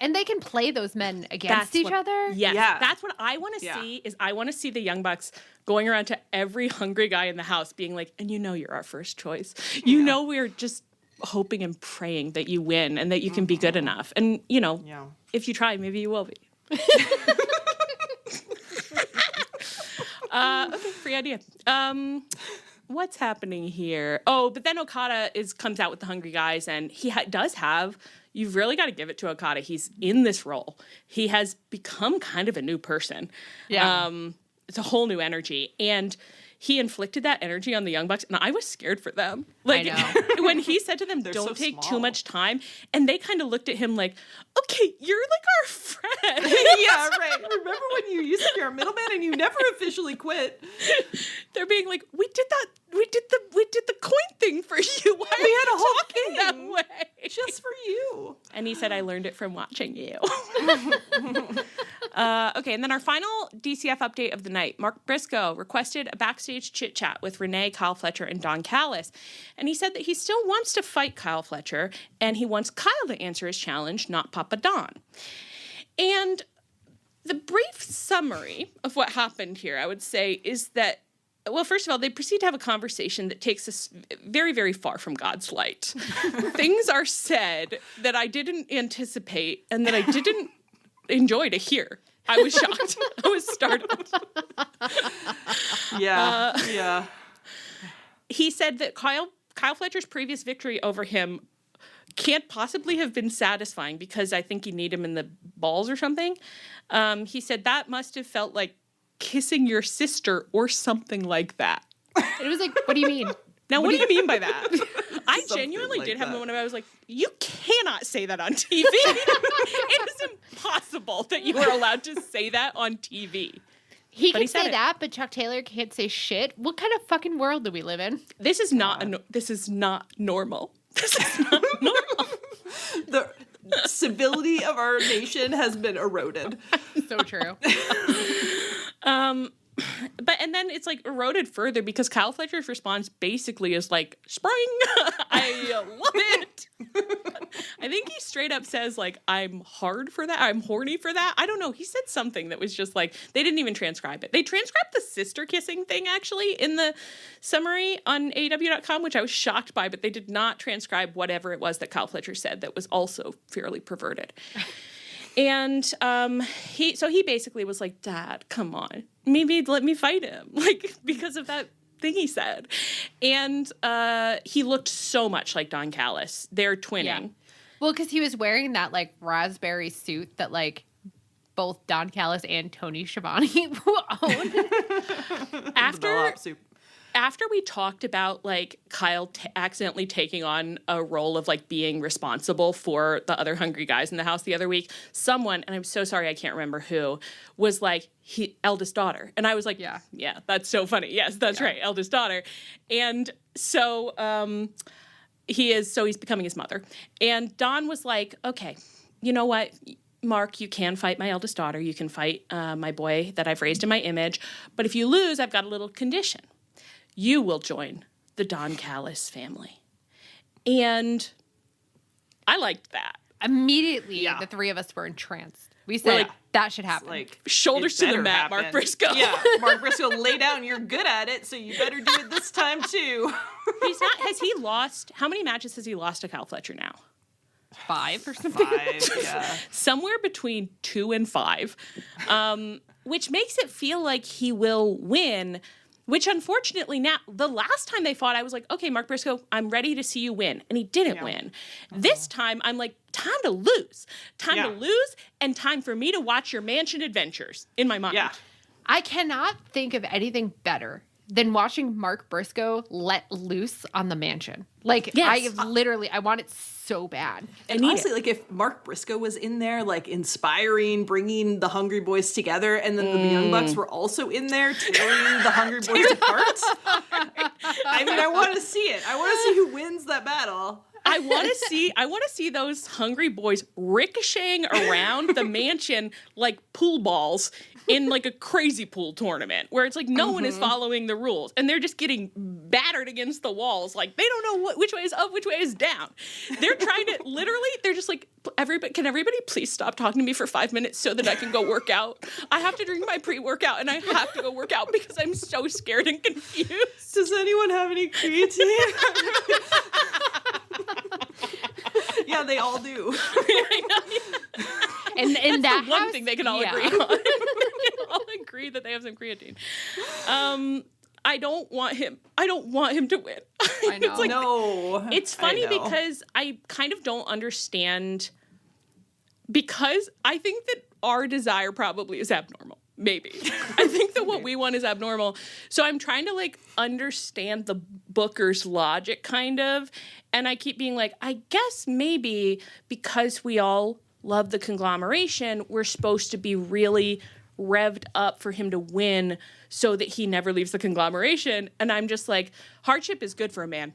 they can play those men against each other. Yes, that's what I want to see. Is I want to see the Young Bucks going around to every hungry guy in the house, being like, "And you're our first choice. We're just hoping and praying that you win and that you can be good enough. And if you try, maybe you will be." Okay, free idea. What's happening here? Oh, but then Okada comes out with the hungry guys, and he does have. You've really got to give it to Okada. He's in this role. He has become kind of a new person. Yeah. It's a whole new energy. And he inflicted that energy on the Young Bucks, and I was scared for them. Like, when he said to them, don't take too much time, and they kind of looked at him like, okay, you're like our friend. Yeah, right. Remember when you used to be our middleman and you never officially quit? They're being like, we did the coin thing for you. Why we had a whole talking that way? Just for you. And he said, I learned it from watching you. Okay, and then our final DCF update of the night. Mark Briscoe requested a backstage chit-chat with Renee, Kyle Fletcher, and Don Callis. And he said that he still wants to fight Kyle Fletcher, and he wants Kyle to answer his challenge, not Papa Don. And the brief summary of what happened here, I would say, is that, well, first of all, they proceed to have a conversation that takes us very, very far from God's light. Things are said that I didn't anticipate and that I didn't enjoy to hear. I was shocked. I was startled. Yeah. He said that Kyle Fletcher's previous victory over him can't possibly have been satisfying because I think you need him in the balls or something. He said that must have felt like kissing your sister or something like that. It was like, what do you mean? Now, what do you mean by that? I genuinely like did have a that. moment where I was like, you cannot say that on TV. It is impossible that you are allowed to say that on TV. He can say that, but Chuck Taylor can't say shit. What kind of fucking world do we live in? This is not this is not normal. This is not normal. The civility of our nation has been eroded. So true. But and then it's like eroded further because Kyle Fletcher's response basically is like, spring! I love it! I think he straight up says like, I'm hard for that. I'm horny for that. I don't know. He said something that was just like, they didn't even transcribe it. They transcribed the sister kissing thing actually in the summary on AEW.com, which I was shocked by, but they did not transcribe whatever it was that Kyle Fletcher said that was also fairly perverted. And he basically was like, Dad, come on. Maybe let me fight him. Like, because of that thing he said. And he looked so much like Don Callis. They're twinning. Yeah. Well, because he was wearing that, like, raspberry suit that, like, both Don Callis and Tony Schiavone own. After we talked about, like, Kyle accidentally taking on a role of, like, being responsible for the other hungry guys in the house the other week, someone, and I'm so sorry I can't remember who, was like, eldest daughter. And I was like, yeah, that's so funny. Yes, that's right, eldest daughter. And so he's becoming his mother. And Don was like, okay, you know what? Mark, you can fight my eldest daughter. You can fight my boy that I've raised in my image. But if you lose, I've got a little condition. You will join the Don Callis family. And I liked that. Immediately, the three of us were entranced. We said, that should happen. Like, shoulders to the mat, Mark Briscoe. Yeah, Mark Briscoe, lay down. You're good at it, so you better do it this time, too. Has he lost, how many matches has he lost to Kyle Fletcher now? 5 or something? 5, yeah. Somewhere between 2 and 5, which makes it feel like he will win. Which, unfortunately, now, the last time they fought, I was like, okay, Mark Briscoe, I'm ready to see you win. And he didn't win. This time, I'm like, time to lose. Time to lose, and time for me to watch your mansion adventures in my mind. Yeah. I cannot think of anything better than watching Mark Briscoe let loose on the mansion. Like, yes. I want it so bad. And honestly, like, if Mark Briscoe was in there, like, inspiring, bringing the Hungry Boys together, and then the Young Bucks were also in there tearing the Hungry Boys apart, I mean, I want to see it. I want to see who wins that battle. I want to see those Hungry Boys ricocheting around the mansion like pool balls in like a crazy pool tournament where it's like no one is following the rules and they're just getting battered against the walls. Like they don't know which way is up, which way is down. They're trying to they're just like, can everybody please stop talking to me for 5 minutes so that I can go work out? I have to drink my pre-workout and I have to go work out because I'm so scared and confused. Does anyone have any creatine? Yeah, they all do. And in that one thing they can all agree on. They can all agree that they have some creatine. I don't want him to win. I know. It's like, no. It's funny because I kind of don't understand, because I think that our desire probably is abnormal. Maybe. I think that what we want is abnormal. So I'm trying to like understand the Booker's logic kind of. And I keep being like, I guess maybe because we all love the conglomeration, we're supposed to be really revved up for him to win so that he never leaves the conglomeration. And I'm just like, hardship is good for a man.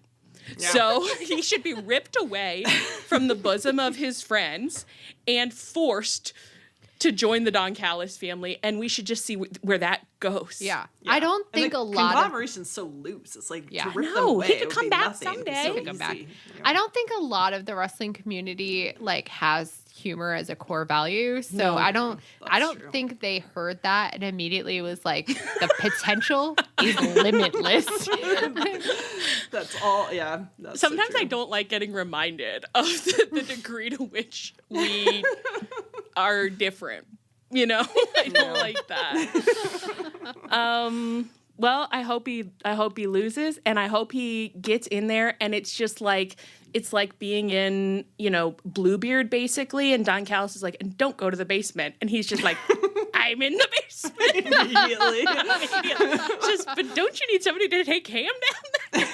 Yeah. So he should be ripped away from the bosom of his friends and forced to join the Don Callis family, and we should just see where that goes. Yeah. I don't think a lot of conglomeration's so loose. It's like to rip them away, he could come back someday. So he could come back. I don't think a lot of the wrestling community like has humor as a core value. So I don't think they heard that and immediately was like, the potential is limitless. That's all. Yeah. Sometimes I don't like getting reminded of the degree to which we are different. You know, I don't like that. Well, I hope he loses, and I hope he gets in there, and it's just like, it's like being in, you know, Bluebeard basically, and Don Callis is like, and don't go to the basement, and he's just like, I'm in the basement immediately. Just, but don't you need somebody to take Ham down there?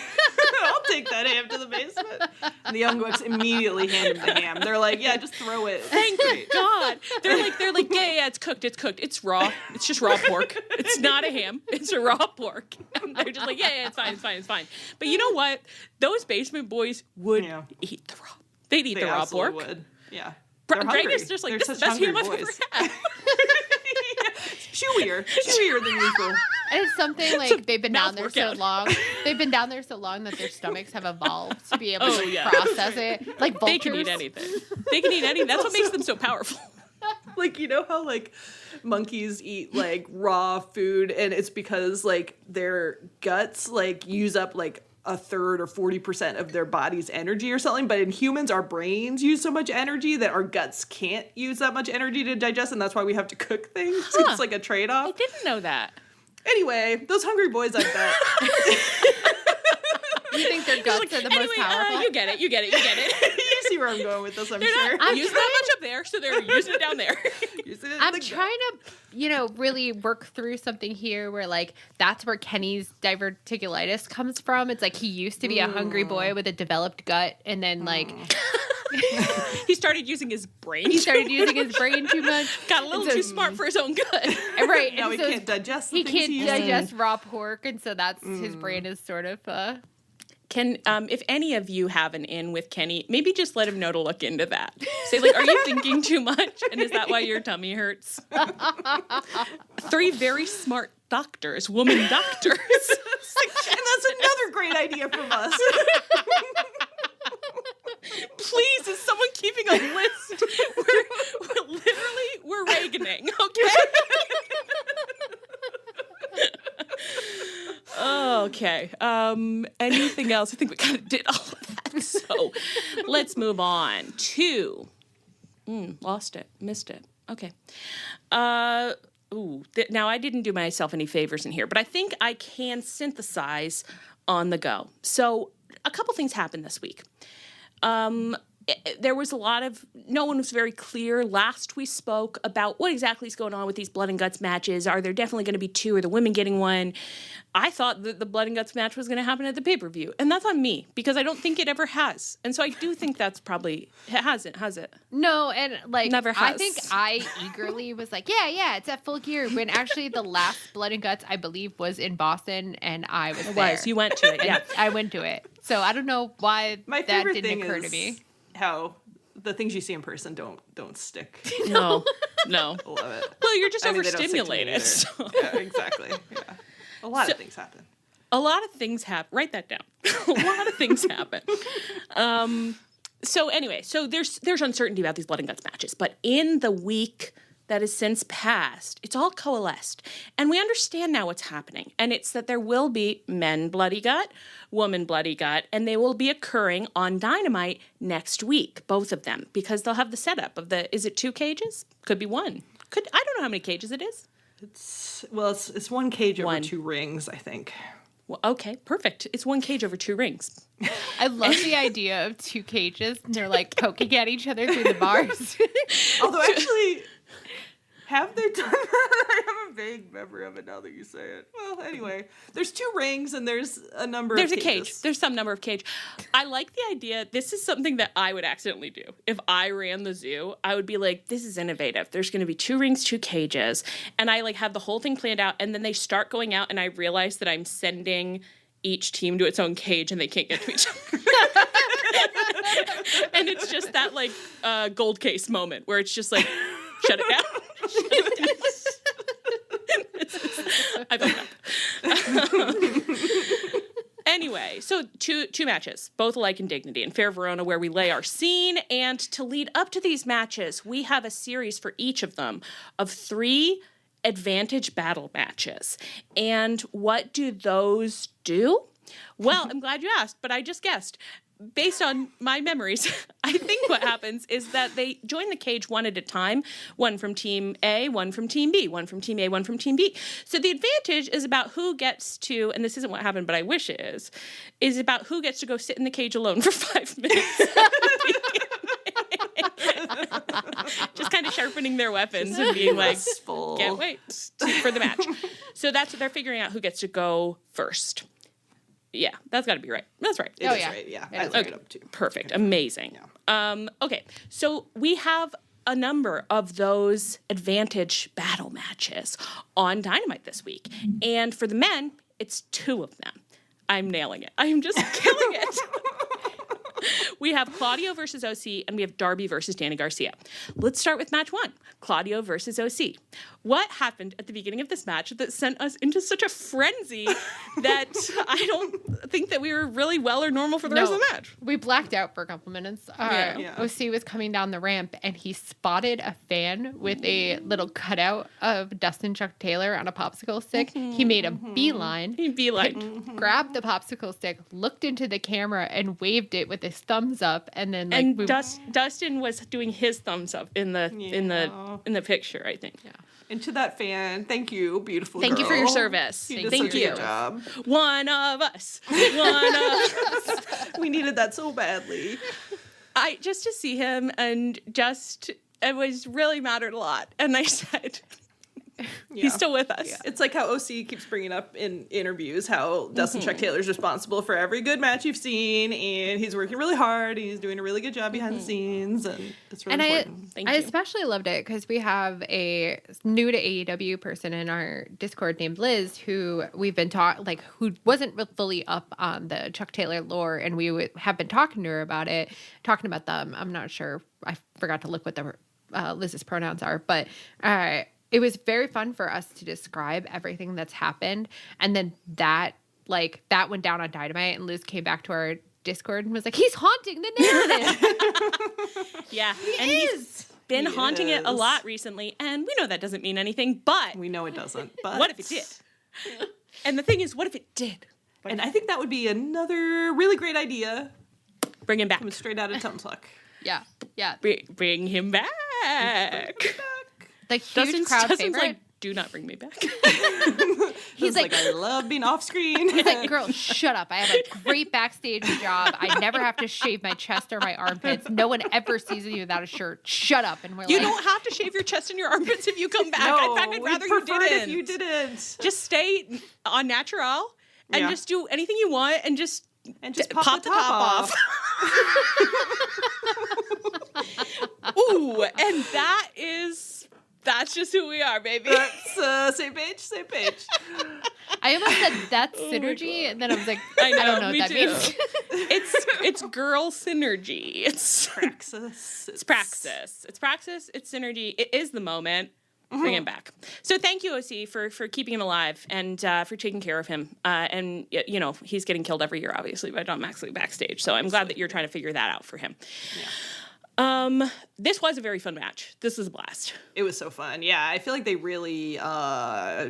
I'll take that ham to the basement. And the Young Bucks immediately hand him the ham. They're like, yeah, just throw it. Thank God. They're like, yeah, it's cooked. It's raw. It's just raw pork. It's not a ham. It's a raw pork. And they're just like, yeah, it's fine. But you know what? Those basement boys would eat the raw. They'd eat the raw pork. Would. Yeah. Greg is just like, this is the best ham I've ever had. Chewier than usual. And it's something like they've been down there so long. They've been down there so long that their stomachs have evolved to be able to process it. Like vultures. They can eat anything. That's what makes them so powerful. Like, you know how like monkeys eat like raw food, and it's because like their guts like use up like a third or 40% of their body's energy or something. But in humans, our brains use so much energy that our guts can't use that much energy to digest, and that's why we have to cook things. It's like a trade-off. I didn't know that. Anyway, those hungry boys, I bet. You think their guts are the most powerful? You get it. You see where I'm going with this, I'm sure. Not using that much up there, so they're using it down there. I'm trying to, really work through something here where, like, that's where Kenny's diverticulitis comes from. It's like he used to be a hungry boy with a developed gut, and then, like... he started using his brain. Too much. Got a little too smart for his own good. Right. Now he can't digest He can't digest raw pork, and so that's his brain is sort of... Can if any of you have an in with Kenny, maybe just let him know to look into that. Say, like, are you thinking too much? And is that why your tummy hurts? 3 very smart doctors, woman doctors. And that's another great idea from us. Please, is someone keeping a list? We're Reaganing, okay? Okay. Anything else? I think we kind of did all of that. So let's move on to... lost it. Missed it. Okay. Now, I didn't do myself any favors in here, but I think I can synthesize on the go. So a couple things happened this week. There was no one was very clear last we spoke about what exactly is going on with these blood and guts matches. Are there definitely going to be 2? Are the women getting one? I thought that the blood and guts match was going to happen at the pay-per-view, and that's on me because I don't think it ever has. And so I do think that's probably, it hasn't, has it? No, and like, never has. I think I eagerly was like, yeah, it's at Full Gear. When actually the last blood and guts, I believe, was in Boston, and I was there. You went to it, yeah. I went to it. So I don't know why that didn't occur to me. How the things you see in person don't stick. No. I love it. Well, you're just overstimulated. So. Yeah, exactly. Yeah. A lot of things happen. A lot of things happen. Write that down. A lot of things happen. So anyway, there's uncertainty about these blood and guts matches, but in the week that has since passed, it's all coalesced. And we understand now what's happening. And it's that there will be men bloody gut, woman bloody gut, and they will be occurring on Dynamite next week, both of them, because they'll have the setup of is it 2 cages? Could be 1. I don't know how many cages it is. It's 1 cage over 2 rings, I think. Well, okay, perfect. It's 1 cage over 2 rings. I love the idea of 2 cages, and they're like poking at each other through the bars. Although actually... Have they done that? I have a vague saying. Well, anyway, there's 2 rings and there's a number There's of a cages. cage. There's some number of cage. I like the idea. This is something that I would accidentally do. If I ran the zoo, I would be like, this is innovative. There's going to be 2 rings, 2 cages. And I like have the whole thing planned out. And then they start going out and I realize that I'm sending each team to its own cage and they can't get to each other. And it's just that like gold case moment where it's just like, shut it down. Shut it down. I fucked up. Anyway, so two matches, both alike in dignity. In Fair Verona, where we lay our scene. And to lead up to these matches, we have a series for each of them of 3 advantage battle matches. And what do those do? Well, I'm glad you asked, but I just guessed. Based on my memories, I think what happens is that they join the cage one at a time, one from Team A, one from Team B, one from Team A, one from Team B. So the advantage is about who gets to, and this isn't what happened, but I wish it is about who gets to go sit in the cage alone for 5 minutes. Just kind of sharpening their weapons and being like, can't wait for the match. So that's what they're figuring out, who gets to go first. Yeah, that's got to be right. That's right. It is right, yeah. I looked it up too. Perfect. Amazing. Yeah. Okay, so we have a number of those advantage battle matches on Dynamite this week. And for the men, it's 2 of them. I'm nailing it. I am just killing it. We have Claudio versus OC, and we have Darby versus Danny Garcia. Let's start with match 1, Claudio versus OC. What happened at the beginning of this match that sent us into such a frenzy that I don't think that we were really well or normal for the rest of the match? We blacked out for a couple minutes. OC was coming down the ramp, and he spotted a fan with a little cutout of Dustin Chuck Taylor on a popsicle stick. He made a beeline. Grabbed the popsicle stick, looked into the camera, and waved it with his thumbs up, and then Dustin was doing his thumbs up in the picture, I think. Yeah. And to that fan, thank you, beautiful Thank girl. you for your service. Thank you. Good job. One of us. We needed that so badly. Just to see him and it was really mattered a lot. And I said, he's still with us. Yeah. It's like how OC keeps bringing up in interviews how Dustin Chuck Taylor's responsible for every good match you've seen, and he's working really hard, and he's doing a really good job behind the snes, and it's really important. I especially loved it because we have a new to AEW person in our Discord named Liz, who we've been who wasn't fully up on the Chuck Taylor lore, and we have been talking to her about it, talking about them. I'm not sure. I forgot to look what Liz's pronouns are, but it was very fun for us to describe everything that's happened. And then that went down on Dynamite, and Liz came back to our Discord and was like, he's haunting the narrative. Yeah. He's been haunting it a lot recently. And we know that doesn't mean anything, but we know it doesn't. But what if it did? And the thing is, what if it did? And I think that would be another really great idea. Bring him back. Coming straight out of Tum Tuck. Yeah. Bring him back. Like huge crowd favorite. Like, do not bring me back. He's like, I love being off screen. He's like, girl, shut up. I have a great backstage job. I never have to shave my chest or my armpits. No one ever sees me without a shirt. Shut up. And we're you don't have to shave your chest and your armpits if you come back. No, in fact, I'd rather you didn't. If you didn't. Just stay on natural and just do anything you want and just pop the top off. Ooh, and that's just who we are, baby. That's same page. I almost said that's synergy, and then I was like, I don't know what that means. It's girl synergy. It's praxis. It's praxis. It's synergy. It is the moment. Bring him back. So thank you, OC, for keeping him alive and for taking care of him. And, he's getting killed every year, obviously, by John Maxley backstage. So I'm glad that you're trying to figure that out for him. Yeah. This was a very fun match. This was a blast. It was so fun. Yeah, I feel like they really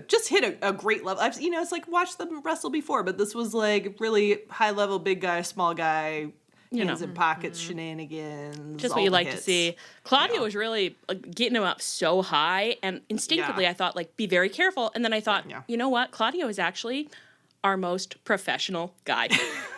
just hit a great level. It's like watched them wrestle before, but this was like really high level, big guy, small guy, hands in pockets, shenanigans. Just what you like to see. Claudio was really getting him up so high, and instinctively I thought, be very careful. And then I thought, you know what? Claudio is actually our most professional guy.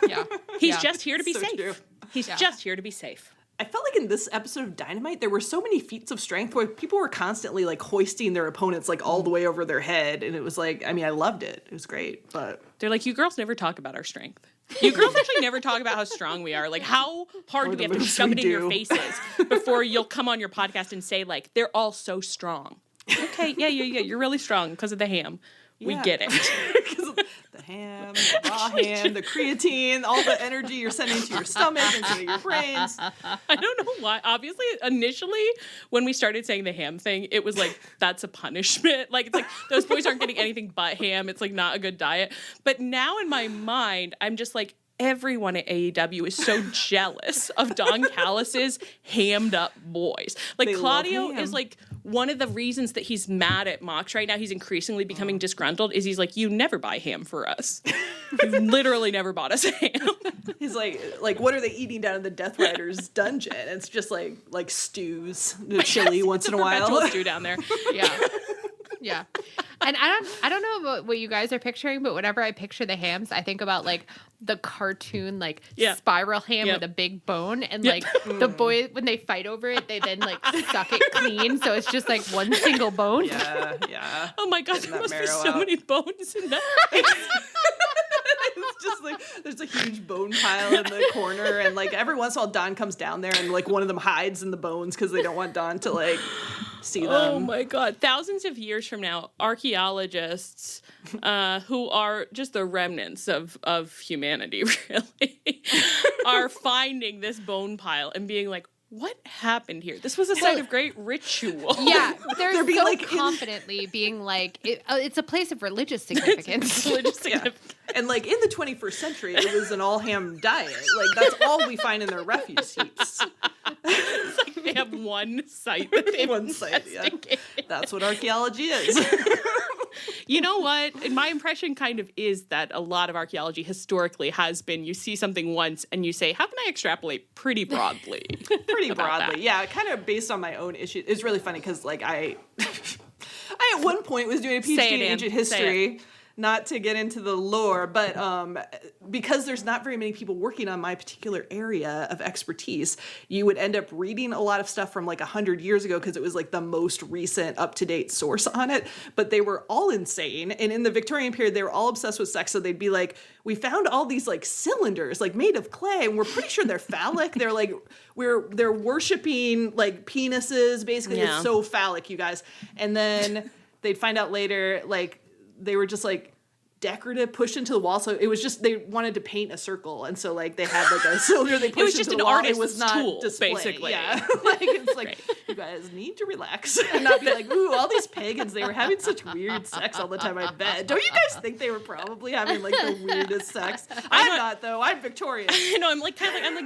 Yeah. He's just here to be safe. True. He's just here to be safe. I felt like in this episode of Dynamite, there were so many feats of strength where people were constantly like hoisting their opponents like all the way over their head. And it was like, I mean, I loved it. It was great, but. They're like, you girls never talk about our strength. You girls actually never talk about how strong we are. Like, how hard do we have to shove it in your faces before you'll come on your podcast and say, like, they're all so strong? Okay, yeah, you're really strong because of the ham. We get it. Because of the ham, the raw ham, the creatine, all the energy you're sending to your stomach and to your brains. I don't know why. Obviously, initially, when we started saying the ham thing, it was like, that's a punishment. Like, it's like, those boys aren't getting anything but ham. It's like not a good diet. But now in my mind, I'm just like, everyone at AEW is so jealous of Don Callis's hammed up boys. Like, They Claudio love ham. is like one of the reasons that he's mad at Mox right now. He's increasingly becoming disgruntled. Is he's like, you never buy ham for us. You've literally never bought us ham. He's like, what are they eating down in the Death Riders dungeon? It's just like stews, the chili once in a while. Perpetual stew down there. Yeah. Yeah. And I don't know about what you guys are picturing, but whenever I picture the hams, I think about like the cartoon like spiral ham with a big bone, and like the boy, when they fight over it, they then like suck it clean, so it's just like one single bone. Yeah. Oh my god, there must be so many bones in that. It's just like there's a huge bone pile in the corner, and like every once in a while Don comes down there and like one of them hides in the bones because they don't want Don to like see them. Oh my god. Thousands of years from now, archaeologists who are just the remnants of humanity, really, are finding this bone pile and being like, what happened here? This was a site of great ritual. Yeah, they're so like confidently being like, it's a place of religious significance. And like in the 21st century, it was an all ham diet. Like that's all we find in their refuse heaps. It's like they have one site that they've investigated. That's what archaeology is. You know what? My impression kind of is that a lot of archaeology historically has been, you see something once and you say, how can I extrapolate pretty broadly? Pretty broadly. Yeah, kind of based on my own issue. It's really funny because like I at one point was doing a PhD in ancient history. Not to get into the lore, but because there's not very many people working on my particular area of expertise, you would end up reading a lot of stuff from like 100 years ago because it was like the most recent up-to-date source on it. But they were all insane. And in the Victorian period, they were all obsessed with sex. So they'd be like, we found all these like cylinders like made of clay, and we're pretty sure they're phallic. They're like, they're worshiping like penises. Basically, it's so phallic, you guys. And then they'd find out later, like, they were just like decorative, pushed into the wall. So it was just, they wanted to paint a circle, and so like they had like a cylinder they pushed into the wall. It was not tool, display. Basically. Yeah. Like it's like you guys need to relax and not be like, ooh, all these pagans, they were having such weird sex all the time. I bet. Don't you guys think they were probably having like the weirdest sex? I'm not though. I'm Victorian. You know, I'm like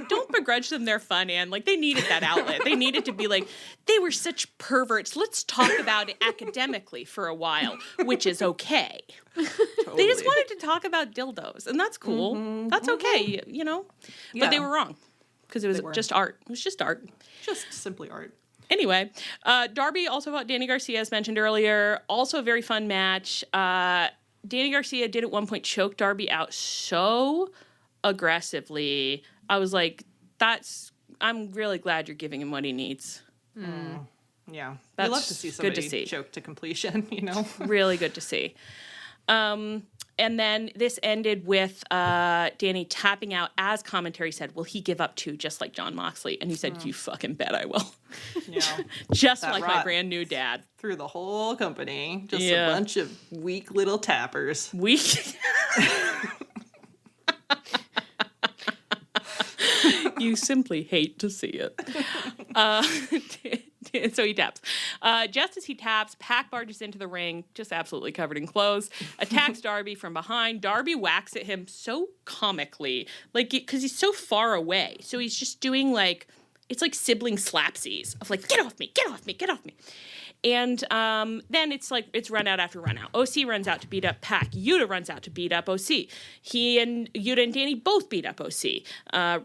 don't begrudge them their fun, and like they needed that outlet. They needed to be like, they were such perverts. Let's talk about it academically for a while, which is okay. Totally. They just wanted to talk about dildos, and that's cool. Mm-hmm. That's okay, you know? But they were wrong, because it was just art. It was just art. Just simply art. Anyway, Darby also fought Danny Garcia, as mentioned earlier. Also a very fun match. Danny Garcia did at one point choke Darby out so aggressively. I was like, I'm really glad you're giving him what he needs. Mm. Yeah. That's we love to see somebody choke to completion, you know? Really good to see. And then this ended with Danny tapping out, as commentary said, will he give up too, just like Jon Moxley? And he said, you fucking bet I will. Yeah. Just like my brand new dad. Through the whole company. Just a bunch of weak little tappers. Weak? You simply hate to see it. So he taps. Just as he taps, Pac barges into the ring, just absolutely covered in clothes, attacks Darby from behind. Darby whacks at him so comically, like, because he's so far away. So he's just doing like, it's like sibling slapsies of like, get off me, get off me, get off me. And then it's run out after run out. OC runs out to beat up Pac. Yuta runs out to beat up OC. He and Yuta and Danny both beat up OC.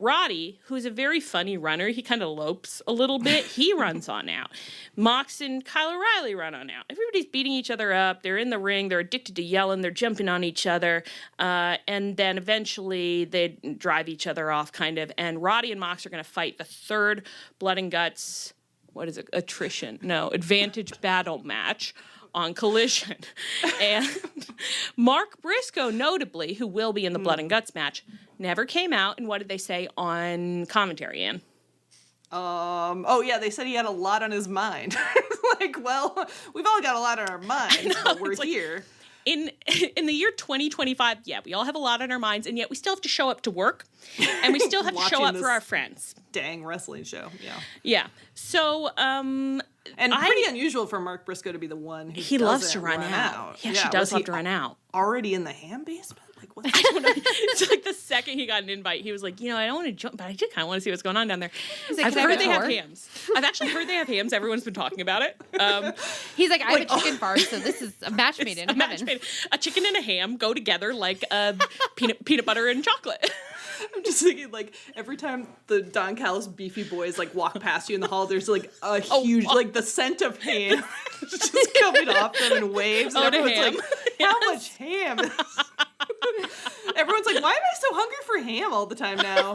Roddy, who's a very funny runner, he kind of lopes a little bit. He runs on out. Mox and Kyle O'Reilly run on out. Everybody's beating each other up. They're in the ring. They're addicted to yelling. They're jumping on each other. And then eventually they drive each other off, kind of. And Roddy and Mox are going to fight the third Blood and Guts, what is it? Advantage battle match on Collision. And Mark Briscoe, notably, who will be in the Blood and Guts match, never came out. And what did they say on commentary, Ann? They said he had a lot on his mind. Like, well, we've all got a lot on our minds, but we're here. In the year 2025, we all have a lot on our minds, and yet we still have to show up to work, and we still have to show up for our friends. Dang wrestling show, yeah. Yeah. So, and pretty unusual for Mark Briscoe to be the one who he loves to run out. He actually does love to run out. Already in the ham basement? Like, what? I don't know. It's like the second he got an invite, he was like, I don't want to jump, but I did kind of want to see what's going on down there. Like, I've heard they have hams. I've actually heard they have hams. Everyone's been talking about it. He's like, I have a chicken bar, so this is a match made in heaven. A chicken and a ham go together like peanut butter and chocolate. I'm just thinking, like, every time the Don Callis beefy boys, like, walk past you in the hall, there's, like, a huge, like, the scent of ham just coming off them in waves. And everyone's ham. like, how much ham? Everyone's like, why am I so hungry for ham all the time now?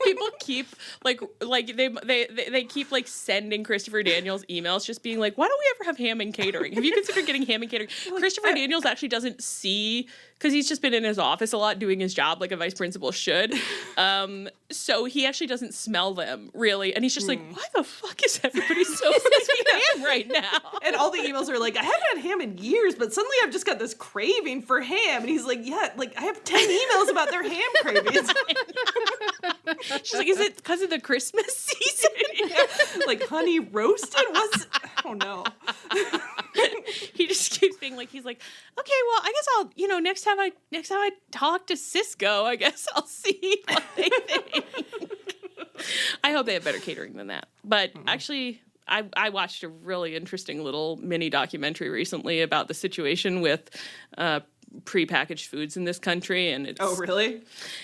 People keep they keep like sending Christopher Daniels emails just being like, why don't we ever have ham and catering? Have you considered getting ham and catering? Christopher Daniels actually doesn't see, because he's just been in his office a lot doing his job like a vice principal should. So he actually doesn't smell them really, and he's just like, why the fuck is everybody so craving ham right now? And all the emails are like, I haven't had ham in years, but suddenly I've just got this craving for ham. And he's like, yeah, like I have 10 emails about their ham cravings. She's like, is it because of the Christmas season? Like honey roasted? I don't know. He just keeps being like, he's like, okay, well, I guess I'll, next time I talk to Cisco, I guess I'll see what they think. I hope they have better catering than that. But actually, I watched a really interesting little mini documentary recently about the situation with prepackaged foods in this country, and it's really?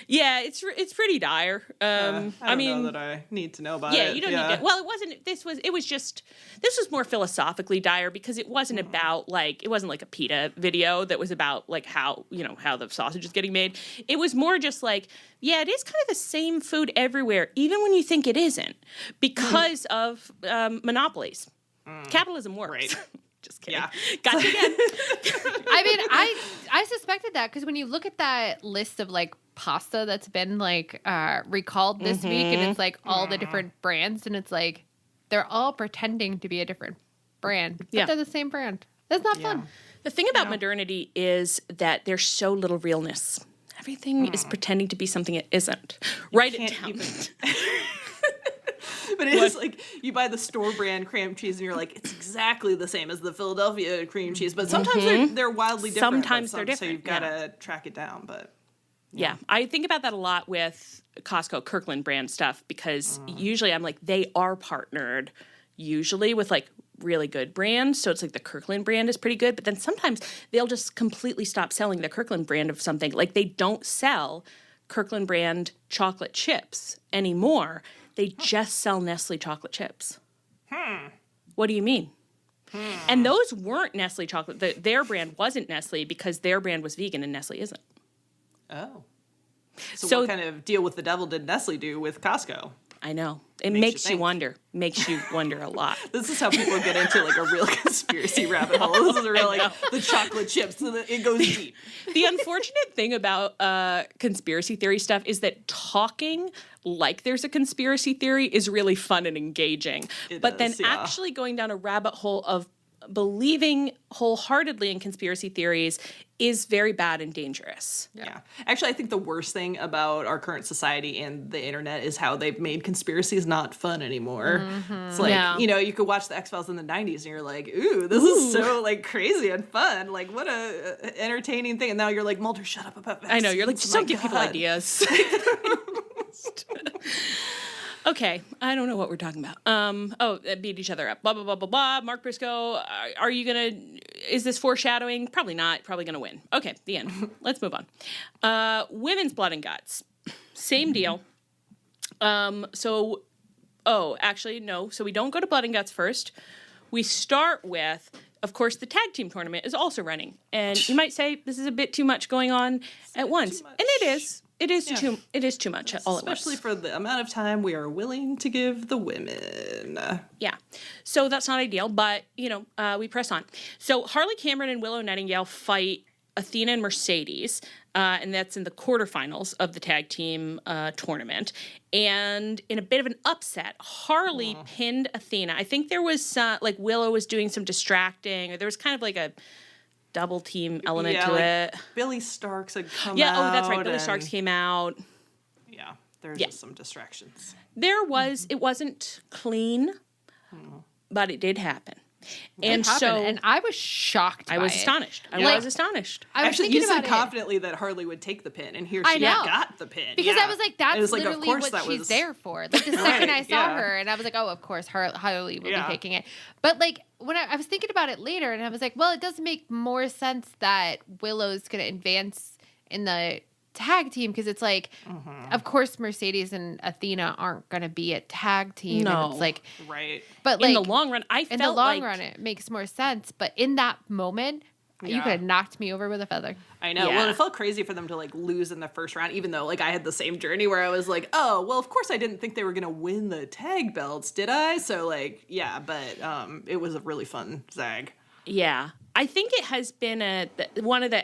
Yeah, it's pretty dire. I mean, know that I need to know about it. Yeah, you don't need to. Well, it wasn't. This was more philosophically dire because it wasn't about it wasn't like a PETA video that was about like how the sausage is getting made. It was more just like, yeah, it is kind of the same food everywhere, even when you think it isn't, because of monopolies. Capitalism works. Right. Just kidding. Yeah. Gotcha again. I mean, I suspected that because when you look at that list of like pasta that's been like recalled this week, and it's like all the different brands, and it's like they're all pretending to be a different brand, but they're the same brand. That's not fun. The thing about modernity is that there's so little realness. Everything is pretending to be something it isn't. Write it down. But it is like you buy the store brand cream cheese and you're like, it's exactly the same as the Philadelphia cream cheese, but sometimes they're wildly different. Sometimes they're different. So you've got to track it down. But yeah, I think about that a lot with Costco Kirkland brand stuff because usually I'm like, they are partnered usually with like really good brands. So it's like the Kirkland brand is pretty good, but then sometimes they'll just completely stop selling the Kirkland brand of something. Like they don't sell Kirkland brand chocolate chips anymore. They just sell Nestle chocolate chips. What do you mean? And those weren't Nestle chocolate. Their brand wasn't Nestle because their brand was vegan and Nestle isn't. Oh. So what kind of deal with the devil did Nestle do with Costco? I know. It makes you wonder. Makes you wonder a lot. This is how people get into like a real conspiracy rabbit hole. This is a real like the chocolate chips. So it goes deep. The unfortunate thing about conspiracy theory stuff is that talking like there's a conspiracy theory is really fun and engaging. Then actually going down a rabbit hole of believing wholeheartedly in conspiracy theories is very bad and dangerous. Yeah. Actually, I think the worst thing about our current society and the internet is how they've made conspiracies not fun anymore. It's like, you could watch the X-Files in the 90s and you're like, ooh, this is so like crazy and fun. Like what a entertaining thing. And now you're like, Mulder, shut up about vaccines. I know. You're like, just don't give people ideas. Okay, I don't know what we're talking about. Beat each other up. Blah, blah, blah, blah, blah. Mark Briscoe, is this foreshadowing? Probably not. Probably going to win. Okay, the end. Let's move on. Women's Blood and Guts. Same deal. Actually, no. So we don't go to Blood and Guts first. We start with, of course, the tag team tournament is also running. And you might say this is a bit too much going on at once. And it is. It is too much all at once. Especially for the amount of time we are willing to give the women. Yeah. So that's not ideal, but, we press on. So Harley Cameron and Willow Nightingale fight Athena and Mercedes, and that's in the quarterfinals of the tag team tournament. And in a bit of an upset, Harley pinned Athena. I think there was, Willow was doing some distracting, or there was kind of like a double team element to it. Billy Starks had come out. Yeah, that's right. Billy Starks came out. Yeah, there's just some distractions. It wasn't clean, but it did happen. And I was shocked. I was astonished. I was astonished. Actually, you said confidently that Harley would take the pin, and here she got the pin. Because I was like, that's literally what she's there for. Like, the second I saw her, and I was like, oh, of course, Harley will be taking it. But, like, when I was thinking about it later, and I was like, well, it does make more sense that Willow's going to advance in the tag team, because it's like, of course, Mercedes and Athena aren't going to be a tag team. No. And it's like, right. But in the long run, in the long run, it makes more sense. But in that moment, you could have knocked me over with a feather. I know. Yeah. Well, it felt crazy for them to lose in the first round, even though I had the same journey where I was like, oh, well, of course I didn't think they were going to win the tag belts, did I? So but it was a really fun zag. Yeah. I think it has been one of the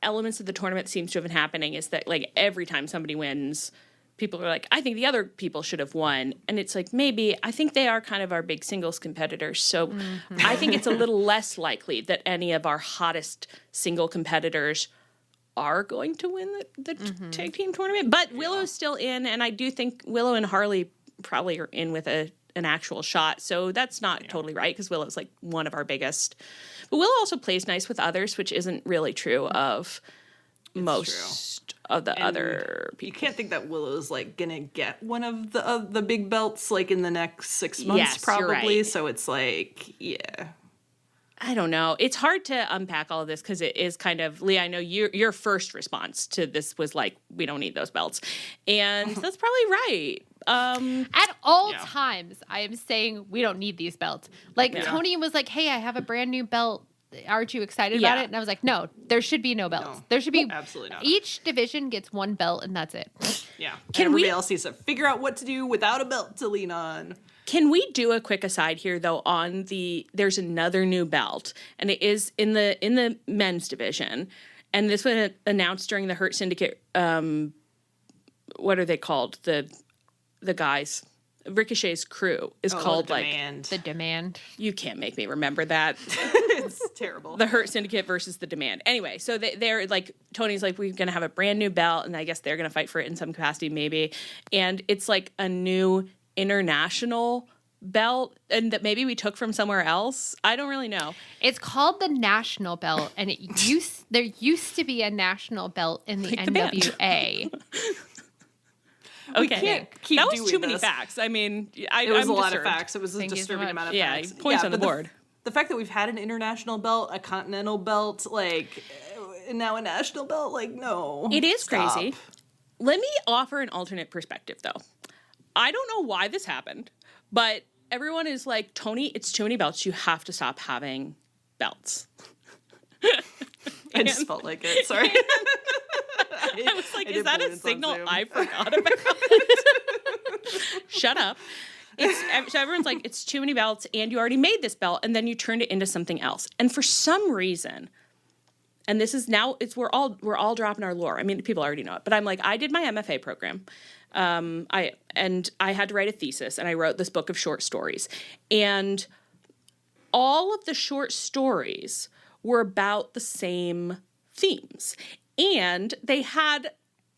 elements of the tournament seems to have been happening is that every time somebody wins, people are like, I think the other people should have won. And it's like, maybe, I think they are kind of our big singles competitors. So I think it's a little less likely that any of our hottest single competitors are going to win the tag team tournament. But Willow's still in, and I do think Willow and Harley probably are in with an actual shot. So that's not totally right, because Willow's one of our biggest. But Willow also plays nice with others, which isn't really true of most of the other people. You can't think that Willow's gonna get one of the big belts in the next 6 months, probably. Right. So it's I don't know. It's hard to unpack all of this because it is kind of, Leah, I know your first response to this was we don't need those belts. And that's probably right. At all times, I am saying we don't need these belts. Tony was like, hey, I have a brand new belt. Aren't you excited about it? And I was like, no, there should be no belts. No. There should be absolutely not. Each division gets one belt, and that's it. Yeah. Everybody else needs to figure out what to do without a belt to lean on. Can we do a quick aside here, though, on there's another new belt, and it is in the men's division, and this was announced during the Hurt Syndicate, what are they called? The guys. Ricochet's crew is called The Demand. You can't make me remember that. It's terrible. The Hurt Syndicate versus the Demand. Anyway, so they're Tony's we're going to have a brand new belt, and I guess they're going to fight for it in some capacity maybe. And it's a new international belt, and that maybe we took from somewhere else. I don't really know. It's called the National Belt, and there used to be a national belt in the NWA. We can't keep that was doing too many this. facts. I mean, it was a lot of facts. It was a disturbing amount of facts. Points on the board. The fact that we've had an international belt, a continental belt, and now a national belt, no. It is crazy. Let me offer an alternate perspective, though. I don't know why this happened, but everyone is like, Tony, it's too many belts. You have to stop having belts. I just felt like it. Sorry. I was like, is that a signal I forgot about? Shut up. So everyone's like, it's too many belts, and you already made this belt, and then you turned it into something else. And for some reason, and this is now, we're all dropping our lore. I mean, people already know it, but I'm like, I did my MFA program. I had to write a thesis, and I wrote this book of short stories. And all of the short stories were about the same themes. And they had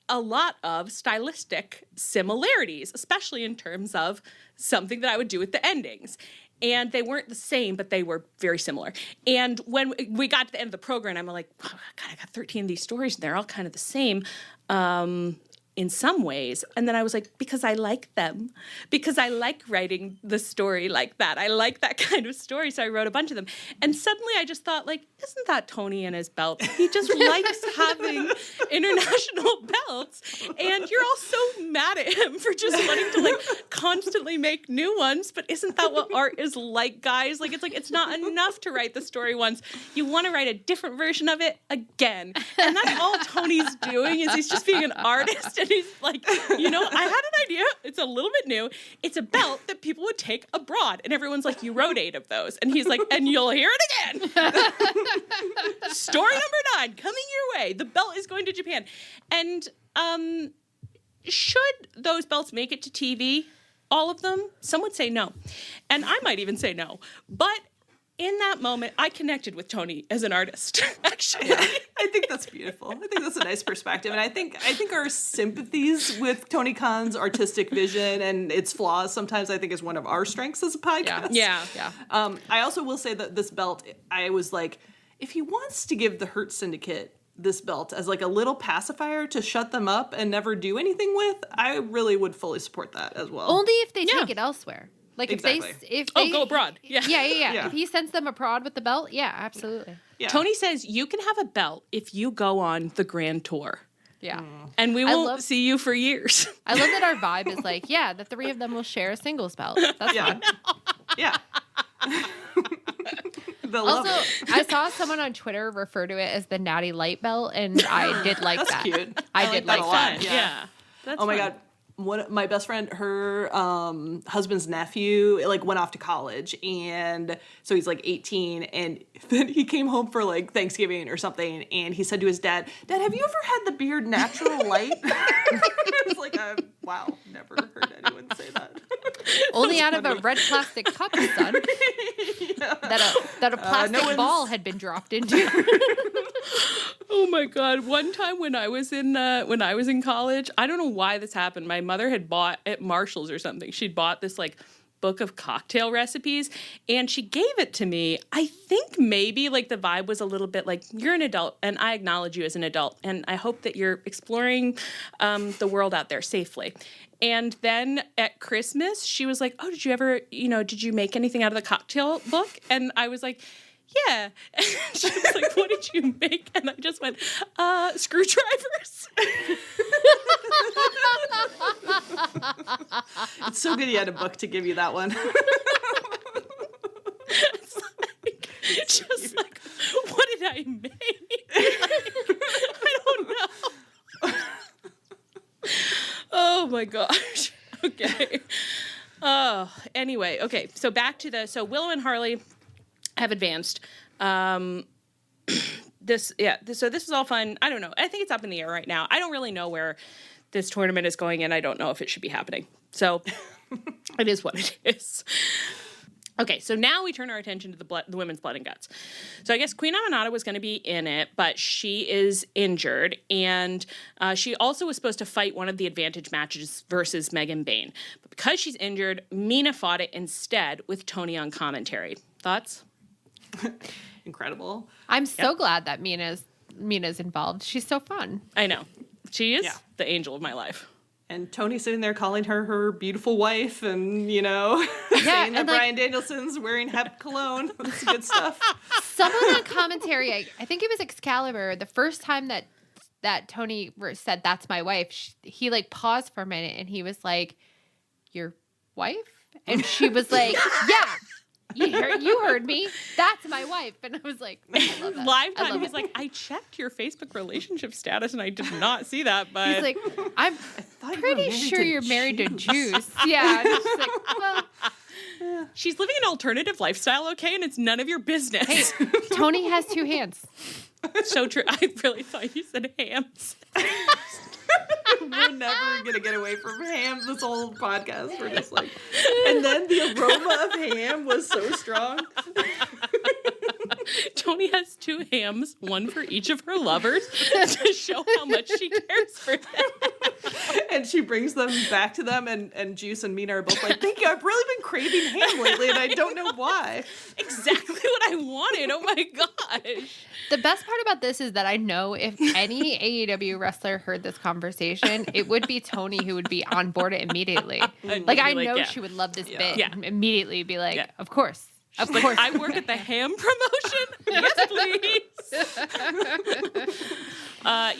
a lot of stylistic similarities, especially in terms of something that I would do with the endings. And they weren't the same, but they were very similar. And when we got to the end of the program, I'm like, oh, God, I got 13 of these stories, and they're all kind of the same. in some ways. And then I was like, because I like them, because I like writing the story like that. I like that kind of story. So I wrote a bunch of them. And suddenly I just thought, like, isn't that Tony and his belt? He just likes having international belts. And you're all so mad at him for just wanting to, like, constantly make new ones. But isn't that what art is like, guys? Like, it's not enough to write the story once. You want to write a different version of it again. And that's all Tony's doing, is he's just being an artist. And he's like, I had an idea. It's a little bit new. It's a belt that people would take abroad. And everyone's like, you wrote 8 of those. And he's like, and you'll hear it again. Story number 9, coming your way. The belt is going to Japan. And should those belts make it to TV? All of them? Some would say no. And I might even say no. But in that moment, I connected with Tony as an artist, actually. Yeah, I think that's beautiful. I think that's a nice perspective. And I think our sympathies with Tony Khan's artistic vision and its flaws sometimes, I think, is one of our strengths as a podcast. Yeah. I also will say that this belt, I was like, if he wants to give the Hurt Syndicate this belt as like a little pacifier to shut them up and never do anything with, I really would fully support that as well. Only if they take it elsewhere. Like exactly. if they go abroad. Yeah. If he sends them abroad with the belt, yeah, absolutely. Yeah. Tony says you can have a belt if you go on the grand tour. Yeah. And we won't see you for years. I love that our vibe is like, yeah, the 3 of them will share a singles belt. That's fun. Yeah. Also, I saw someone on Twitter refer to it as the Natty Light belt, and I did like That's that. cute. I did like that. Yeah. That's my fun. God. My best friend, her husband's nephew, like went off to college, and so he's like 18, and then he came home for like Thanksgiving or something, and he said to his dad, "Dad, have you ever had the beard natural light?" It's like, wow, never heard anyone say that. Only out of a red plastic cup, son. Yeah. That a plastic ball had been dropped into. Oh my God! One time when I was in college, I don't know why this happened. My mother had bought at Marshall's or something. She'd bought this like book of cocktail recipes, and she gave it to me. I think maybe like the vibe was a little bit like, you're an adult, and I acknowledge you as an adult, and I hope that you're exploring the world out there safely. And then at Christmas, she was like, "Oh, did you make anything out of the cocktail book?" And I was like, "Yeah." And she was like, "What did you make?" And I just went, "Screwdrivers." It's so good he had a book to give you that one. It's just like, what did I make? I don't know. Oh my gosh. Okay. Anyway, okay. So back to so Willow and Harley have advanced. So this is all fun. I don't know. I think it's up in the air right now. I don't really know where this tournament is going, and I don't know if it should be happening. So it is what it is. Okay, so now we turn our attention to the women's blood and guts. So I guess Queen Aminata was going to be in it, but she is injured, and she also was supposed to fight one of the advantage matches versus Megan Bayne. But because she's injured, Mina fought it instead with Tony on commentary. Thoughts? Incredible. I'm so glad that Mina's involved. She's so fun. I know. She is the angel of my life. And Tony sitting there calling her beautiful wife, and saying that Bryan Danielson's wearing Hep cologne. That's good stuff. Someone on commentary, I think it was Excalibur, the first time that Tony said, "That's my wife," he like paused for a minute, and he was like, "Your wife?" And she was like, "Yeah. You heard me. That's my wife." And I was like, I love that. Live time, he's like, "I checked your Facebook relationship status and I did not see that, but..." He's like, "I'm pretty sure you're married to Juice." Yeah. And she's like, "Well..." She's living an alternative lifestyle, okay? And it's none of your business. Hey, Tony has 2 hands. So true. I really thought you said hams. We're never going to get away from ham this whole podcast. We're just like... And then the aroma of ham was so strong. Tony has 2 hams, one for each of her lovers, to show how much she cares for them. And she brings them back to them, and Juice and Mina are both like, "Thank you, I've really been craving ham lately, and I don't know why." Exactly what I wanted. Oh my gosh. The best part about this is that I know if any AEW wrestler heard this conversation, it would be Tony who would be on board it immediately. Like, I know she would love this bit. Yeah. And immediately be like, of course. Of course. I work at the ham promotion. Yes,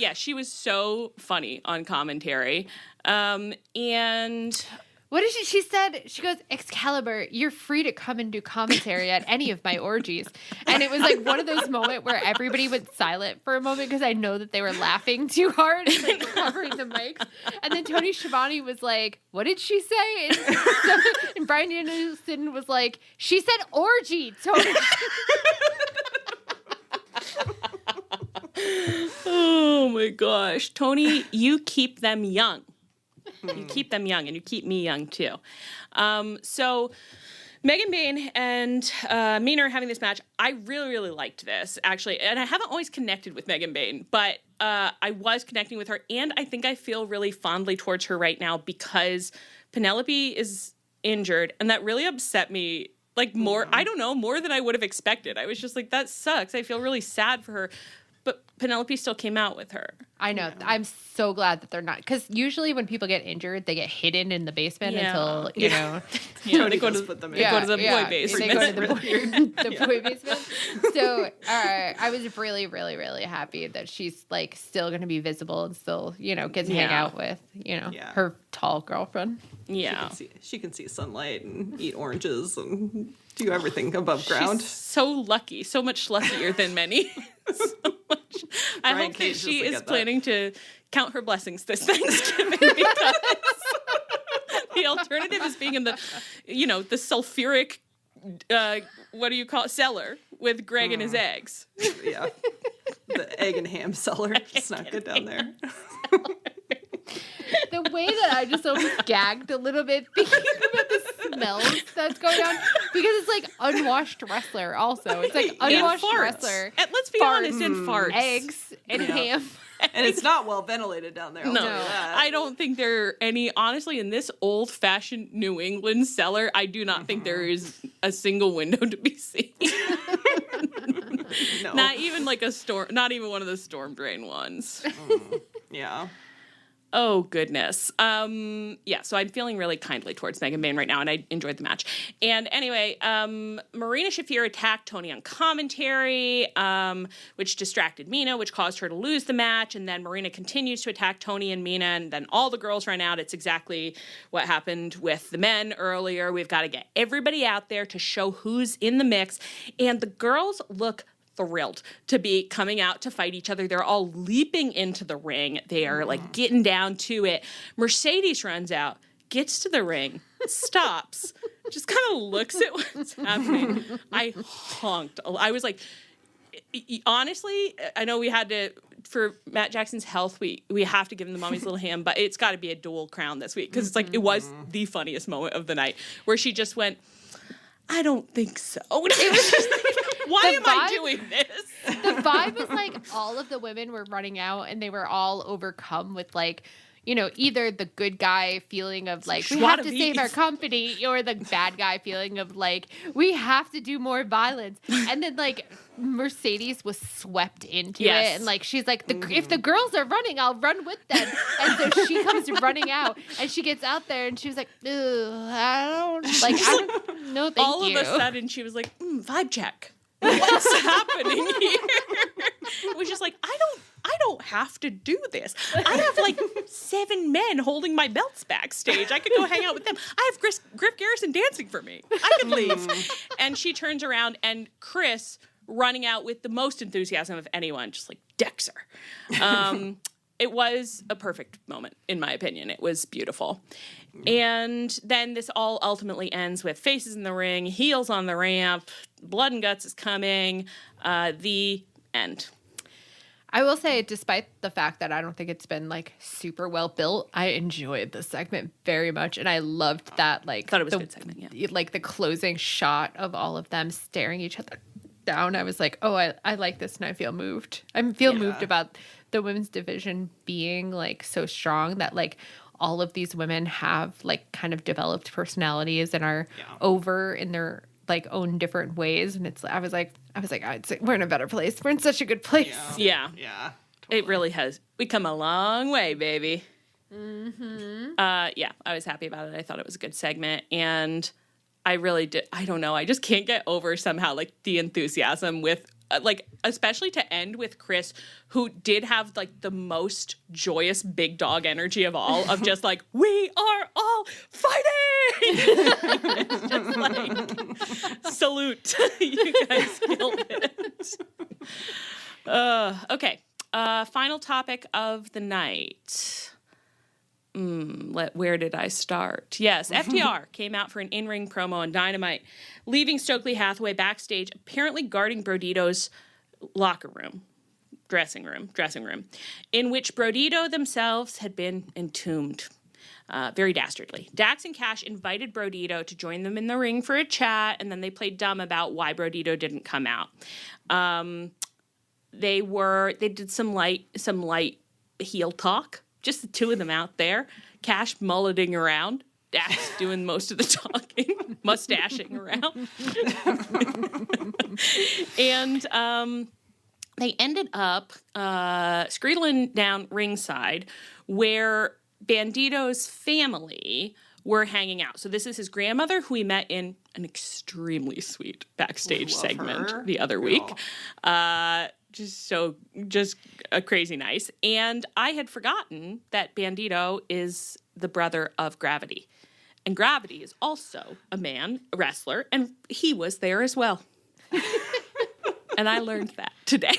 please. She was so funny on commentary. And what did she said? She goes, Excalibur, you're free to come and do commentary at any of my orgies. And it was like one of those moments where everybody went silent for a moment because I know that they were laughing too hard and like covering the mics. And then Tony Schiavone was like, what did she say? And Bryan Danielson was like, she said orgy, Tony. Oh my gosh. Tony, you keep them young. You keep them young, and you keep me young, too. So Megan Bayne and Mina are having this match. I really, really liked this, actually. And I haven't always connected with Megan Bayne, but I was connecting with her. And I think I feel really fondly towards her right now because Penelope is injured. And that really upset me, like, more, I don't know, more than I would have expected. I was just like, that sucks. I feel really sad for her. But Penelope still came out with her. I know. Yeah. I'm so glad that they're not. Because usually when people get injured, they get hidden in the basement until, you know. They go to the boy basement. They go to the boy basement. So I was really, really, really happy that she's, like, still going to be visible and still, you know, gets to hang out with, you know, her tall girlfriend. Yeah. She can see sunlight and eat oranges and do everything above ground. She's so lucky. So much luckier than many. So much. I hope that she is planning to count her blessings this Thanksgiving because the alternative is being in the, you know, the sulfuric, what do you call it, cellar with Greg and his eggs. Yeah. The egg and ham cellar. It's not good down there. The way that I just almost gagged a little bit thinking about the smells that's going on because it's like unwashed wrestler also. It's like unwashed wrestler. And let's be honest, and farts. Eggs and ham. And it's not well ventilated down there. No, I don't think there are any, honestly, in this old-fashioned New England cellar, I do not think there is a single window to be seen. No. Not even like a storm, not even one of the storm drain ones. Yeah. Oh, goodness. So I'm feeling really kindly towards Megan Bayne right now, and I enjoyed the match. And anyway, Marina Shafir attacked Tony on commentary, which distracted Mina, which caused her to lose the match. And then Marina continues to attack Tony and Mina, and then all the girls run out. It's exactly what happened with the men earlier. We've got to get everybody out there to show who's in the mix. And the girls look thrilled to be coming out to fight each other. They're all leaping into the ring. They are like getting down to it. Mercedes runs out, gets to the ring, stops, just kind of looks at what's happening. I honked. I was like, honestly, I know we had to, for Matt Jackson's health, we have to give him the mommy's little ham, but it's got to be a dual crown this week because it's like, it was the funniest moment of the night where she just went, I don't think so. It was just like, why am I doing this? The vibe is like all of the women were running out and they were all overcome with like, you know, either the good guy feeling of like, we have to save our company, or the bad guy feeling of like, we have to do more violence. And then like Mercedes was swept into it. And like, she's like, if the girls are running, I'll run with them. And so she comes running out and she gets out there and she was like, I don't know, thank you. All of a sudden she was like, vibe check. What's happening here? It was just like, I don't have to do this. I have like 7 men holding my belts backstage. I could go hang out with them. I have Griff Garrison dancing for me. I could leave. And she turns around and Chris running out with the most enthusiasm of anyone, just like decks her. It was a perfect moment, in my opinion. It was beautiful. And then this all ultimately ends with faces in the ring, heels on the ramp, blood and guts is coming, the end. I will say, despite the fact that I don't think it's been like super well built, I enjoyed the segment very much, and I loved that. Like, thought it was a good segment. Yeah, like the closing shot of all of them staring each other down. I was like, oh, I like this, and I feel moved. I feel moved about the women's division being like so strong that like all of these women have like kind of developed personalities and are over in their like own different ways. And I was like, we're in a better place. We're in such a good place. Yeah. Yeah. Totally. It really has. We come a long way, baby. Mm-hmm. Yeah, I was happy about it. I thought it was a good segment. And I really did. I don't know. I just can't get over somehow like the enthusiasm with like, especially to end with Chris, who did have like the most joyous big dog energy of all, of just like, we are all fighting. It's just like, salute. You guys killed it. Okay. Final topic of the night. Where did I start? Yes, FTR came out for an in-ring promo on Dynamite, leaving Stokely Hathaway backstage, apparently guarding Brodido's dressing room, in which Brodido themselves had been entombed. Very dastardly. Dax and Cash invited Brodido to join them in the ring for a chat, and then they played dumb about why Brodido didn't come out. They did some light heel talk. Just the two of them out there, Cash mulleting around, Dax doing most of the talking, mustaching around. And they ended up screedling down ringside where Bandito's family were hanging out. So this is his grandmother, who we met in an extremely sweet backstage segment the other week. Just crazy nice. And I had forgotten that Bandito is the brother of Gravity. And Gravity is also a wrestler, and he was there as well. And I learned that today.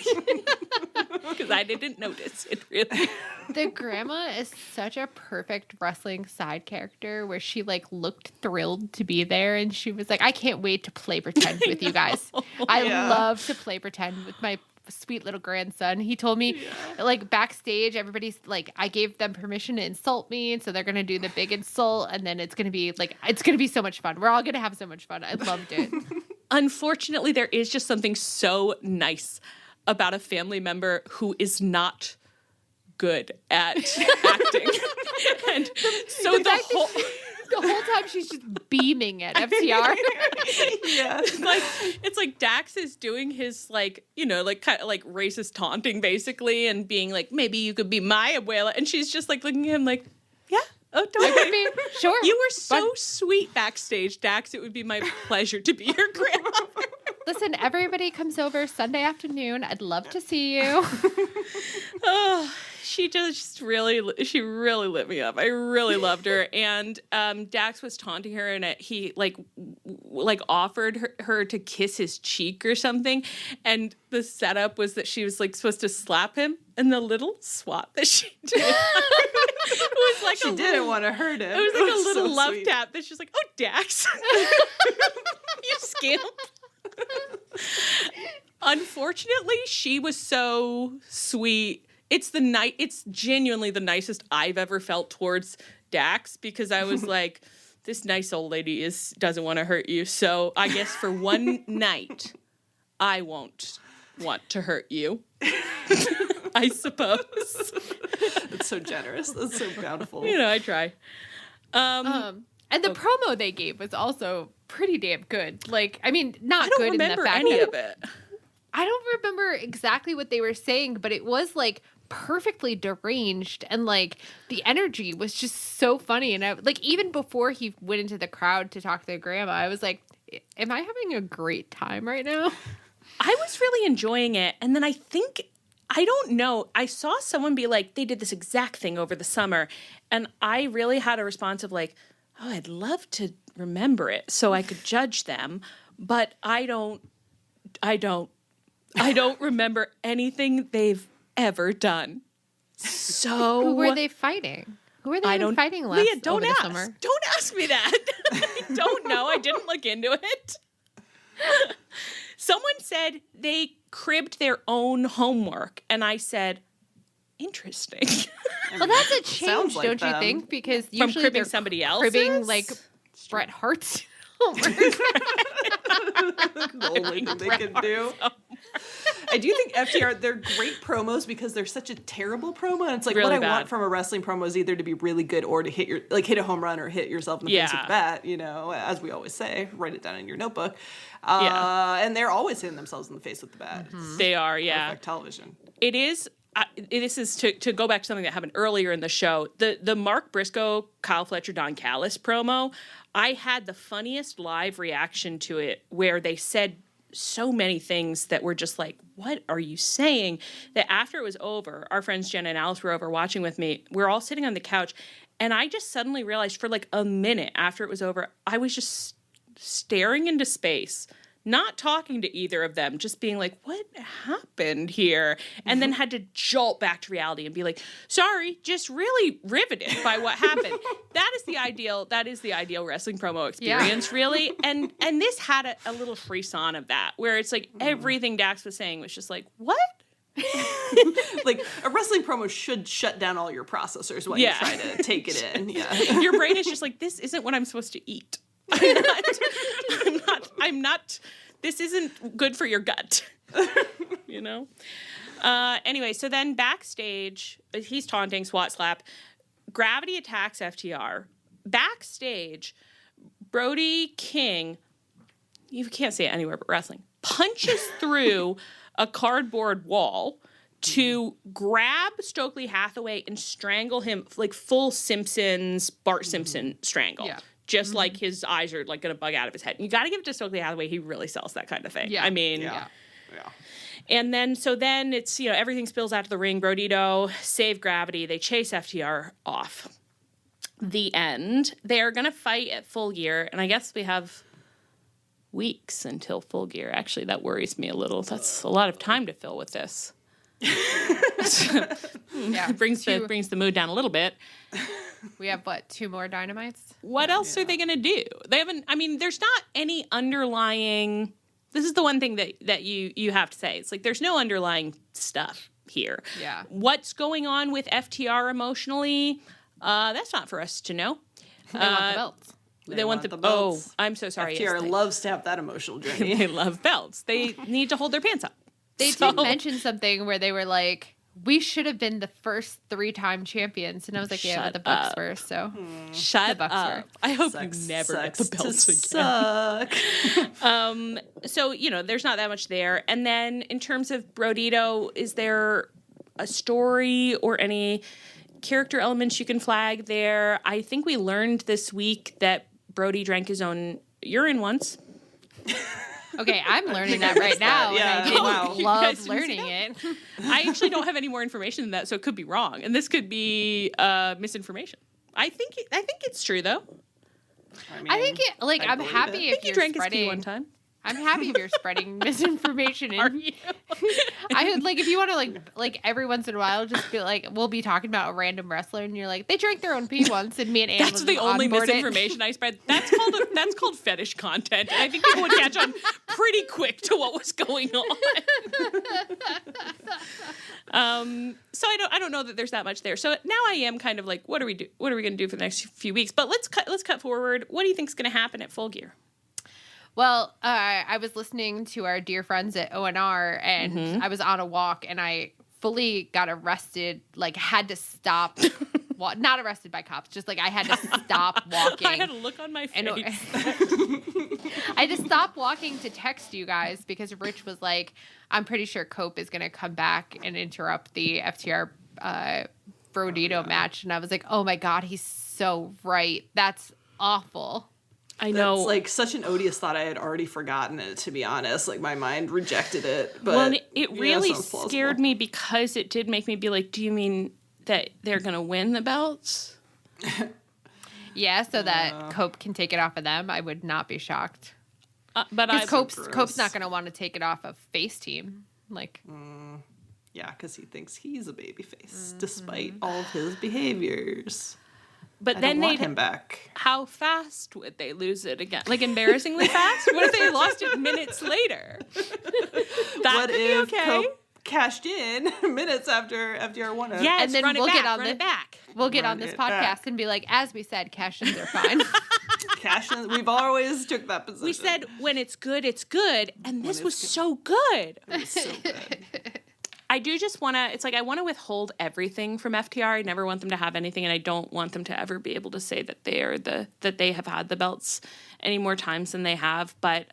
Because I didn't notice it really. The grandma is such a perfect wrestling side character where she like looked thrilled to be there, and she was like, I can't wait to play pretend with you guys. I love to play pretend with my sweet little grandson. He told me like backstage, everybody's like, I gave them permission to insult me, and so they're gonna do the big insult, and then it's gonna be so much fun. We're all gonna have so much fun. I loved it. Unfortunately, there is just something so nice about a family member who is not good at acting. And so the whole time she's just beaming at FTR. Yeah. It's like Dax is doing his like, you know, like kind of like racist taunting basically, and being like, maybe you could be my abuela, and she's just like looking at him like, yeah, oh, totally. Sure. You were so sweet backstage, Dax. It would be my pleasure to be your grandmother. Listen, everybody comes over Sunday afternoon. I'd love to see you. Oh, she really lit me up. I really loved her. And Dax was taunting her, and he like offered her to kiss his cheek or something. And the setup was that she was like supposed to slap him, and the little swat that she did. It was like she didn't want to hurt him. It was like a little so love tap that she's like, oh, Dax, you scamp. Unfortunately, she was so sweet. It's genuinely the nicest I've ever felt towards Dax, because I was like, this nice old lady doesn't want to hurt you. So I guess for one night, I won't want to hurt you. I suppose. That's so generous. That's so bountiful. You know, I try. And the promo they gave was also pretty damn good. Like, I mean, not good in the fact that... I don't remember any of it. I don't remember exactly what they were saying, but it was like perfectly deranged, and like the energy was just so funny. And I like, even before he went into the crowd to talk to their grandma, I was like, am I having a great time right now? I was really enjoying it. And then I don't know, I saw someone be like, they did this exact thing over the summer. And I really had a response of like, oh, I'd love to remember it so I could judge them, but I don't remember anything they've ever done. So who were they fighting? Who were they fighting last Leah, don't over ask. the summer? Don't ask me that. I don't know. I didn't look into it. Someone said they cribbed their own homework, and I said, interesting. Well, that's a change, like don't you think? Because usually from cribbing somebody else, cribbing like Bret Hart's homework. The only thing they can do. I do think FTR, they're great promos because they're such a terrible promo. And it's like, really what I want from a wrestling promo is either to be really good or to hit a home run or hit yourself in the face with the bat, as we always say, write it down in your notebook. And they're always hitting themselves in the face with the bat. Mm-hmm. They are, perfect television. It is. This is to go back to something that happened earlier in the show. The Mark Briscoe, Kyle Fletcher, Don Callis promo, I had the funniest live reaction to it where they said so many things that were just like, what are you saying? That after it was over, our friends Jenna and Alice were over watching with me. We're all sitting on the couch, and I just suddenly realized for like a minute after it was over, I was just staring into space, not talking to either of them, just being like, what happened here? And then had to jolt back to reality and be like, sorry, just really riveted by what happened. That is the ideal wrestling promo experience, really. And this had a little frisson of that, where it's like everything Dax was saying was just like, what? Like a wrestling promo should shut down all your processors when you try to take it in. Yeah. Your brain is just like, this isn't what I'm supposed to eat. I'm not, this isn't good for your gut, Anyway, so then backstage, he's taunting, SWAT slap. Gravity attacks FTR. Backstage, Brody King, you can't say it anywhere but wrestling, punches through a cardboard wall to grab Stokely Hathaway and strangle him, like full Bart Simpson strangle. Yeah. Just like his eyes are like going to bug out of his head. You got to give it to Stokely Hathaway. He really sells that kind of thing. Yeah. I mean, yeah. And then it's, everything spills out to the ring. Brodido save Gravity. They chase FTR off. The end. They're going to fight at Full Gear. And I guess we have weeks until Full Gear. Actually, that worries me a little. That's a lot of time to fill with this. It brings the mood down a little bit. We have, 2 more Dynamites? What else are they going to do? They haven't, there's not any underlying, this is the one thing that you have to say. It's like, there's no underlying stuff here. Yeah. What's going on with FTR emotionally? That's not for us to know. They want the belts. They want the belts. Oh, I'm so sorry. FTR loves to have that emotional journey. They love belts. They need to hold their pants up. They did mention something where they were like, we should have been the first 3-time champions. And I was like, but the Bucks were, so. Shut the Bucks up. were. I hope you never get the belts again. So, there's not that much there. And then in terms of Brodido, is there a story or any character elements you can flag there? I think we learned this week that Brody drank his own urine once. Okay, I'm learning that right now, and I didn't love learning it. I actually don't have any more information than that, so it could be wrong, and this could be misinformation. I think it's true, though. I think I'm happy if you're drank spreading. His pee one time. I'm happy if you're spreading misinformation. Are you? I would if you want to like every once in a while, just be like, we'll be talking about a random wrestler, and you're like, they drank their own pee once, and me and Anne. That's the only misinformation I spread. That's called fetish content, and I think people would catch on pretty quick to what was going on. So I don't know that there's that much there. So now I am kind of like, what are we going to do for the next few weeks? But let's cut forward. What do you think is going to happen at Full Gear? Well, I was listening to our dear friends at ONR, and I was on a walk, and I fully got arrested, had to stop. Not arrested by cops, just I had to stop walking. I had a look on my face. I had to stop walking to text you guys because Rich was like, I'm pretty sure Cope is going to come back and interrupt the FTR Brodido match. And I was like, oh my God, he's so right. That's awful. I know. It's such an odious thought. I had already forgotten it, to be honest. My mind rejected it. But it really scared me because it did make me be like, do you mean that they're going to win the belts? Yeah, so that Cope can take it off of them. I would not be shocked. But Cope's not going to want to take it off of face team. Yeah, because he thinks he's a babyface, despite all of his behaviors. But then they'd him back. How fast would they lose it again? Embarrassingly fast? What if they lost it minutes later? What if Cope cashed in minutes after FTR won it? Yes, and then run it back. We'll get on this podcast and be like, as we said, cash-ins are fine. Cash-ins, we've always took that position. We said when it's good, and this was so good. It was so good. I do just want to, it's like I want to withhold everything from FTR. I never want them to have anything, and I don't want them to ever be able to say that they have had the belts any more times than they have, but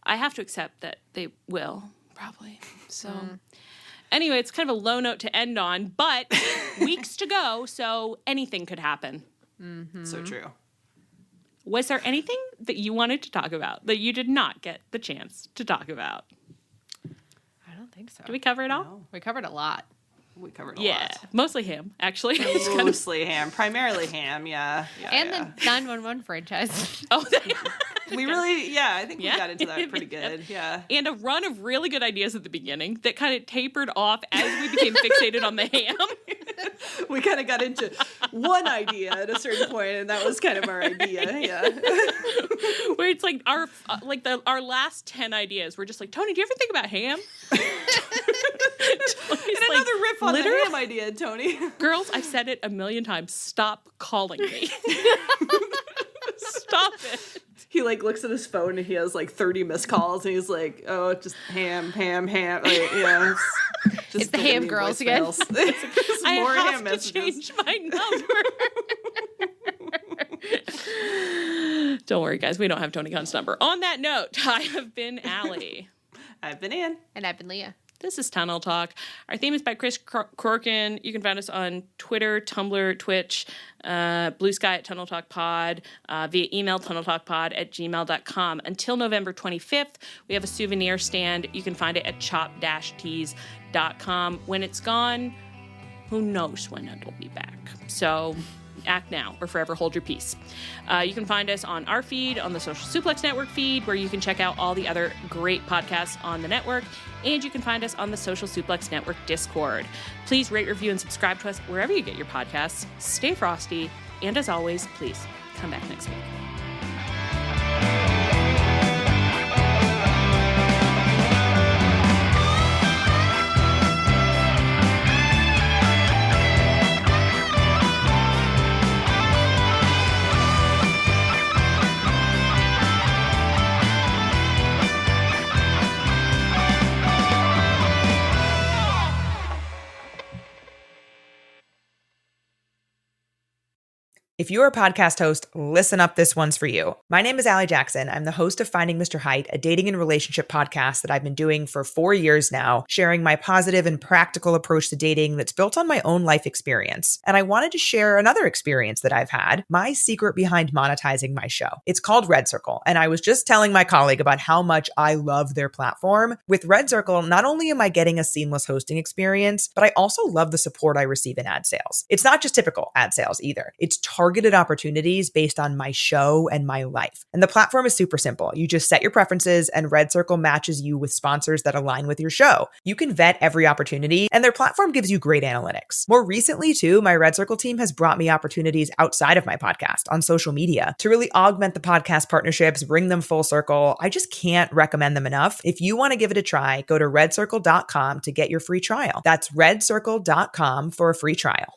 I have to accept that they will, probably. So anyway, it's kind of a low note to end on, but weeks to go, so anything could happen. Mm-hmm. So true. Was there anything that you wanted to talk about that you did not get the chance to talk about? I don't think so. Did we cover it all? No. We covered a lot. We covered a lot. Mostly Ham, actually. Mostly Ham. Primarily Ham, yeah. And the 911 franchise. Oh, we really, I think we got into that pretty good, yeah. And a run of really good ideas at the beginning that kind of tapered off as we became fixated on the ham. We kind of got into one idea at a certain point, and that was kind of our idea, yeah. Where it's like our last 10 ideas, we're just like, Tony, do you ever think about ham? And another riff on the ham idea, Tony. Girls, I've said it a million times. Stop calling me. Stop it. He looks at his phone and he has 30 missed calls, and he's like, "Oh, just ham." Like, it's the ham girls again. I have to change my number. Don't worry, guys. We don't have Tony Khan's number. On that note, I have been Allie. I've been Ann. And I've been Leah. This is Tunnel Talk. Our theme is by Chris Corkin. You can find us on Twitter, Tumblr, Twitch, Blue Sky at Tunnel Talk Pod, via email, tunneltalkpod@gmail.com. Until November 25th, we have a souvenir stand. You can find it at chop-tees.com. When it's gone, who knows when it'll be back. So act now or forever hold your peace. You can find us on our feed, on the Social Suplex Network feed, where you can check out all the other great podcasts on the network. And you can find us on the Social Suplex Network Discord. Please rate, review, and subscribe to us wherever you get your podcasts. Stay frosty. And as always, please come back next week. If you're a podcast host, listen up, this one's for you. My name is Allie Jackson. I'm the host of Finding Mr. Height, a dating and relationship podcast that I've been doing for 4 years now, sharing my positive and practical approach to dating that's built on my own life experience. And I wanted to share another experience that I've had, my secret behind monetizing my show. It's called Red Circle, and I was just telling my colleague about how much I love their platform. With Red Circle, not only am I getting a seamless hosting experience, but I also love the support I receive in ad sales. It's not just typical ad sales either. It's targeted opportunities based on my show and my life. And the platform is super simple. You just set your preferences and Red Circle matches you with sponsors that align with your show. You can vet every opportunity and their platform gives you great analytics. More recently too, my Red Circle team has brought me opportunities outside of my podcast on social media to really augment the podcast partnerships, bring them full circle. I just can't recommend them enough. If you want to give it a try, go to redcircle.com to get your free trial. That's redcircle.com for a free trial.